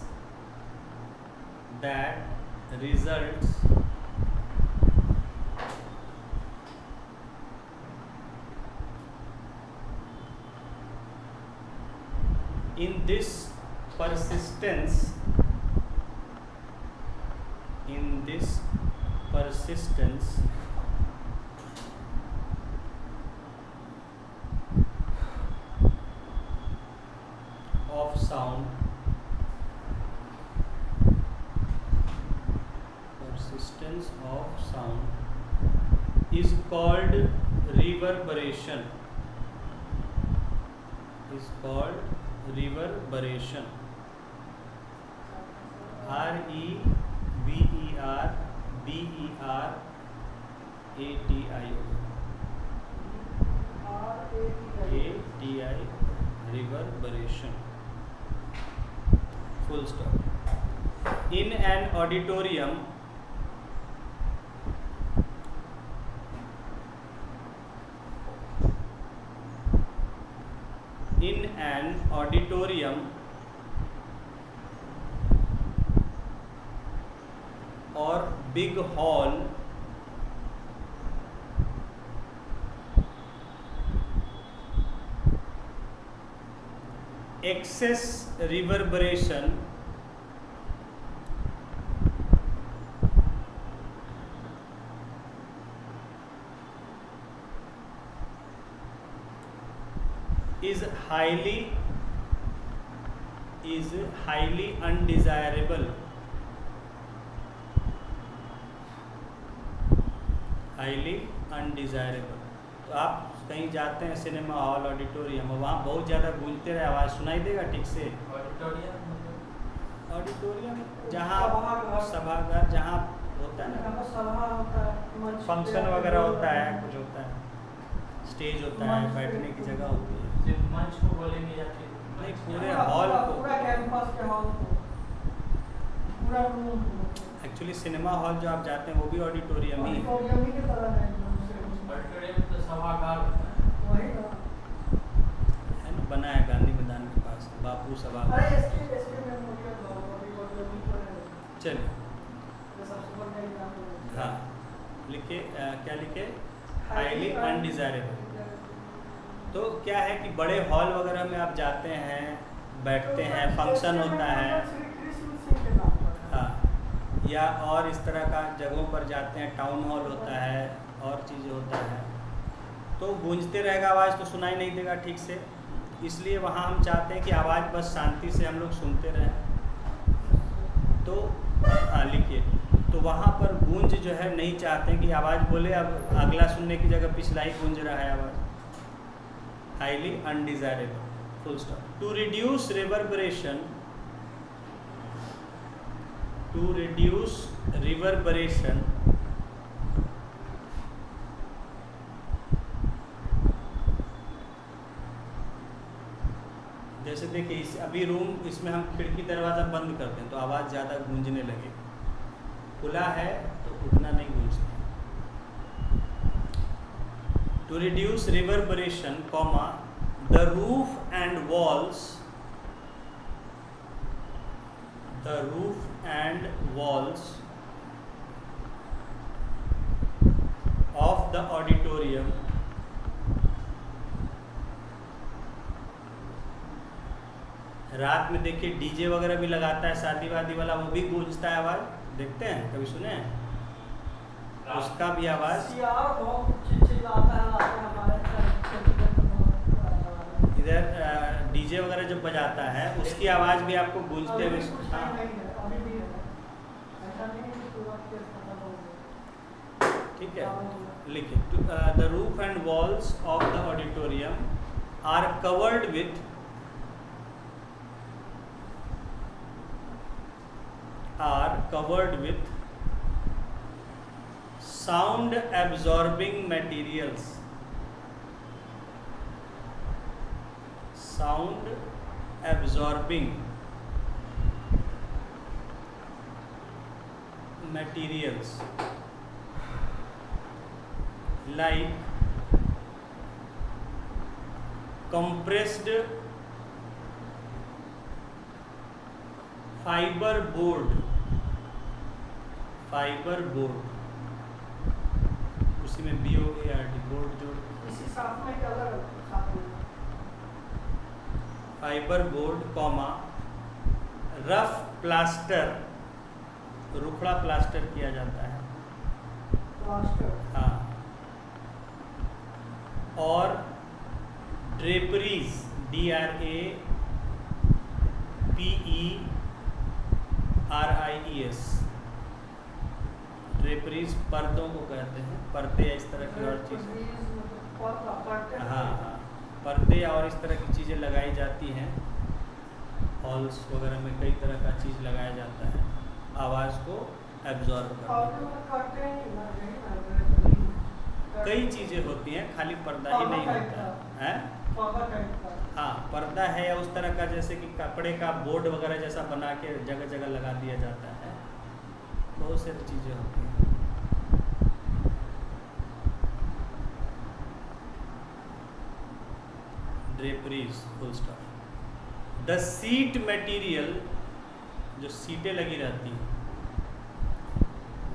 in this persistence of sound is called reverberation. Reverberation. Full stop. In an auditorium, or big hall, excess reverberation is highly undesirable. तो आप कहीं जाते हैं cinema hall, auditorium, वहाँ बहुत ज़्यादा गूंजते रहे, आवाज़ सुनाई देगा ठीक से? ऑडिटोरियम जहाँ सभागार जहाँ होता है ना, फंक्शन वगैरह होता है, कुछ होता है, स्टेज होता है, बैठने की जगह होती है। सिर्फ मंच को बोलेंगे या फिर नहीं, पूरे हॉल को, पूरा कैंपस के हॉल को, पूरा रूम। एक्चुअली सिनेमा हॉल जो आप जाते हैं वो भी ऑडिटोरियम ही है। ऑडिटोरियम ही की तरह है। ऑडिटोरियम तो सभागार होता है। वही ना है ना, बना है गांधी मैदान के पास, बापू सभागार। अरे इसके मेमोरियल ऑडिटोरियम ही तो है। चलिए, ये सबसे बड़ा एग्जांपल है। हाँ लिखे, क्या लिखे? Highly undesirable. तो क्या है कि बड़े हॉल वगैरह में आप जाते हैं, बैठते हैं, फंक्शन होता है, हाँ, या और इस तरह का जगहों पर जाते हैं, टाउन हॉल होता है, और चीज़ होता है, तो गूंजते रहेगा, आवाज़ तो सुनाई नहीं देगा ठीक से, इसलिए वहाँ हम चाहते हैं कि आवाज़ बस शांति से हम लोग सुनते रहें। तो हाँ लिखिए, तो वहाँ पर गूंज जो है नहीं चाहते हैं कि आवाज़ बोले, अब अगला सुनने की जगह पिछला ही गूंज रहा है आवाज़। Highly undesirable, full stop. To reduce reverberation जैसे देखिए, अभी रूम, इसमें हम खिड़की दरवाज़ा बंद करते हैं तो आवाज़ ज़्यादा गूंजने लगे, खुला है तो उतना नहीं गूंजता। To reduce reverberation, the roof and walls of the auditorium रात में देखिए डीजे वगैरह भी लगाता है, शादी वादी वाला, वो भी गूंजता है आवाज़, देखते हैं, कभी सुने हैं? उसका भी आवाज़ इधर डीजे वगैरह जब बजाता है उसकी आवाज़ भी आपको गूंजते हुए, ठीक है, लिखिए। The roof and walls of the auditorium are covered with sound absorbing materials. Like compressed fiber board उसी में BOARD बोर्ड जोड़ इसी साथ में एक अलग साथ में fibre board comma rough plaster, रुखड़ा प्लास्टर किया जाता है, प्लास्टर हाँ, और ड्रेपरीज DRAPERIES ड्रेपरीज पर्दों को कहते हैं, पर्दे या इस तरह की और चीज़ें, हाँ हाँ, पर्दे और इस तरह की चीज़ें लगाई जाती हैं। हॉल्स वगैरह में कई तरह का चीज़ लगाया जाता है आवाज़ को एब्जॉर्ब करने के। कई चीज़ें होती हैं, खाली पर्दा ही नहीं होता है, हाँ, पर्दा है या उस तरह का जैसे कि कपड़े का बोर्ड वगैरह जैसा बना के जगह जगह लगा दिया जाता है, बहुत सारी चीज़ें होती हैं। Draperies full stop. The seat material, जो सीटें लगी रहती हैं,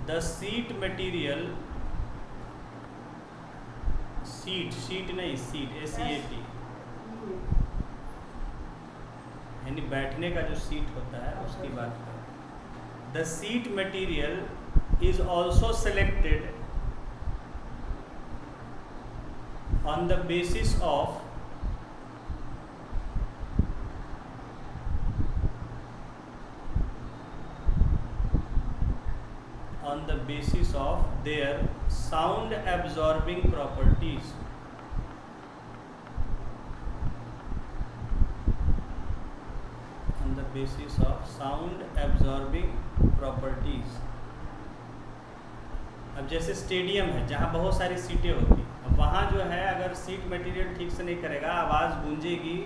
द सीट मटेरियल, सीट नहीं, सीट SEAT, यानी बैठने का जो सीट होता है उसकी बात करें। The seat material is also selected on the basis of their sound absorbing properties. On the basis of sound absorbing properties. अब जैसे स्टेडियम है जहाँ बहुत सारी सीटें होती हैं, अब वहाँ जो है अगर सीट मटेरियल ठीक से नहीं करेगा, आवाज़ गूंजेगी,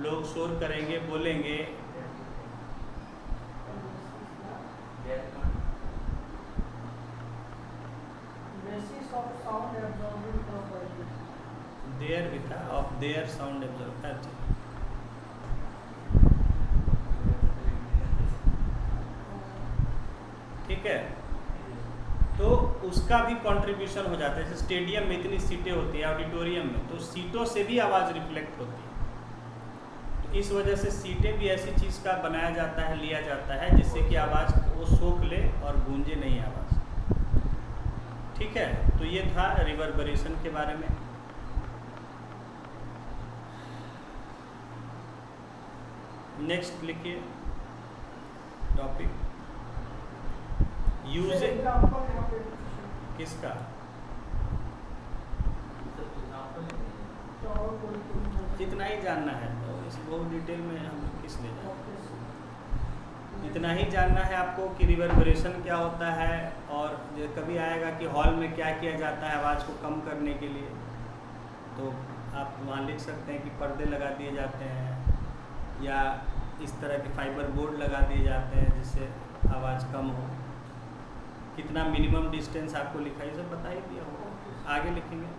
लोग शोर करेंगे, बोलेंगे, देयर भी था ऑफ देयर साउंड एब्जॉर्ब, ठीक है, तो उसका भी कंट्रीब्यूशन हो जाता है। जैसे स्टेडियम में इतनी सीटें होती है, ऑडिटोरियम में, तो सीटों से भी आवाज़ रिफ्लेक्ट होती है, तो इस वजह से सीटें भी ऐसी चीज़ का बनाया जाता है, लिया जाता है, जिससे कि आवाज़ वो सोख ले और गूंजे नहीं आवाज़, ठीक है। तो ये था रिवर्बरेशन के बारे में। नेक्स्ट लिखिए टॉपिक, यूज किसका, इतना ही जानना है, तो इस बहुत डिटेल में हम लोग किस ले जाएं, इतना ही जानना है आपको कि रिवर्बरेशन क्या होता है, और कभी आएगा कि हॉल में क्या किया जाता है आवाज़ को कम करने के लिए, तो आप वहाँ लिख सकते हैं कि पर्दे लगा दिए जाते हैं या इस तरह के फाइबर बोर्ड लगा दिए जाते हैं जिससे आवाज़ कम हो, कितना मिनिमम डिस्टेंस आपको लिखा है, सब बता ही दिया होगा, आगे लिखेंगे।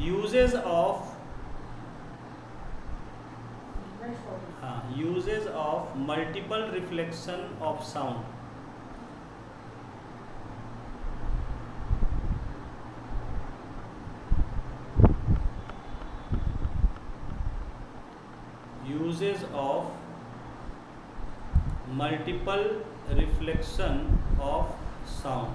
यूजेज ऑफ, हाँ, uses of multiple reflection of sound, uses of multiple reflection of sound,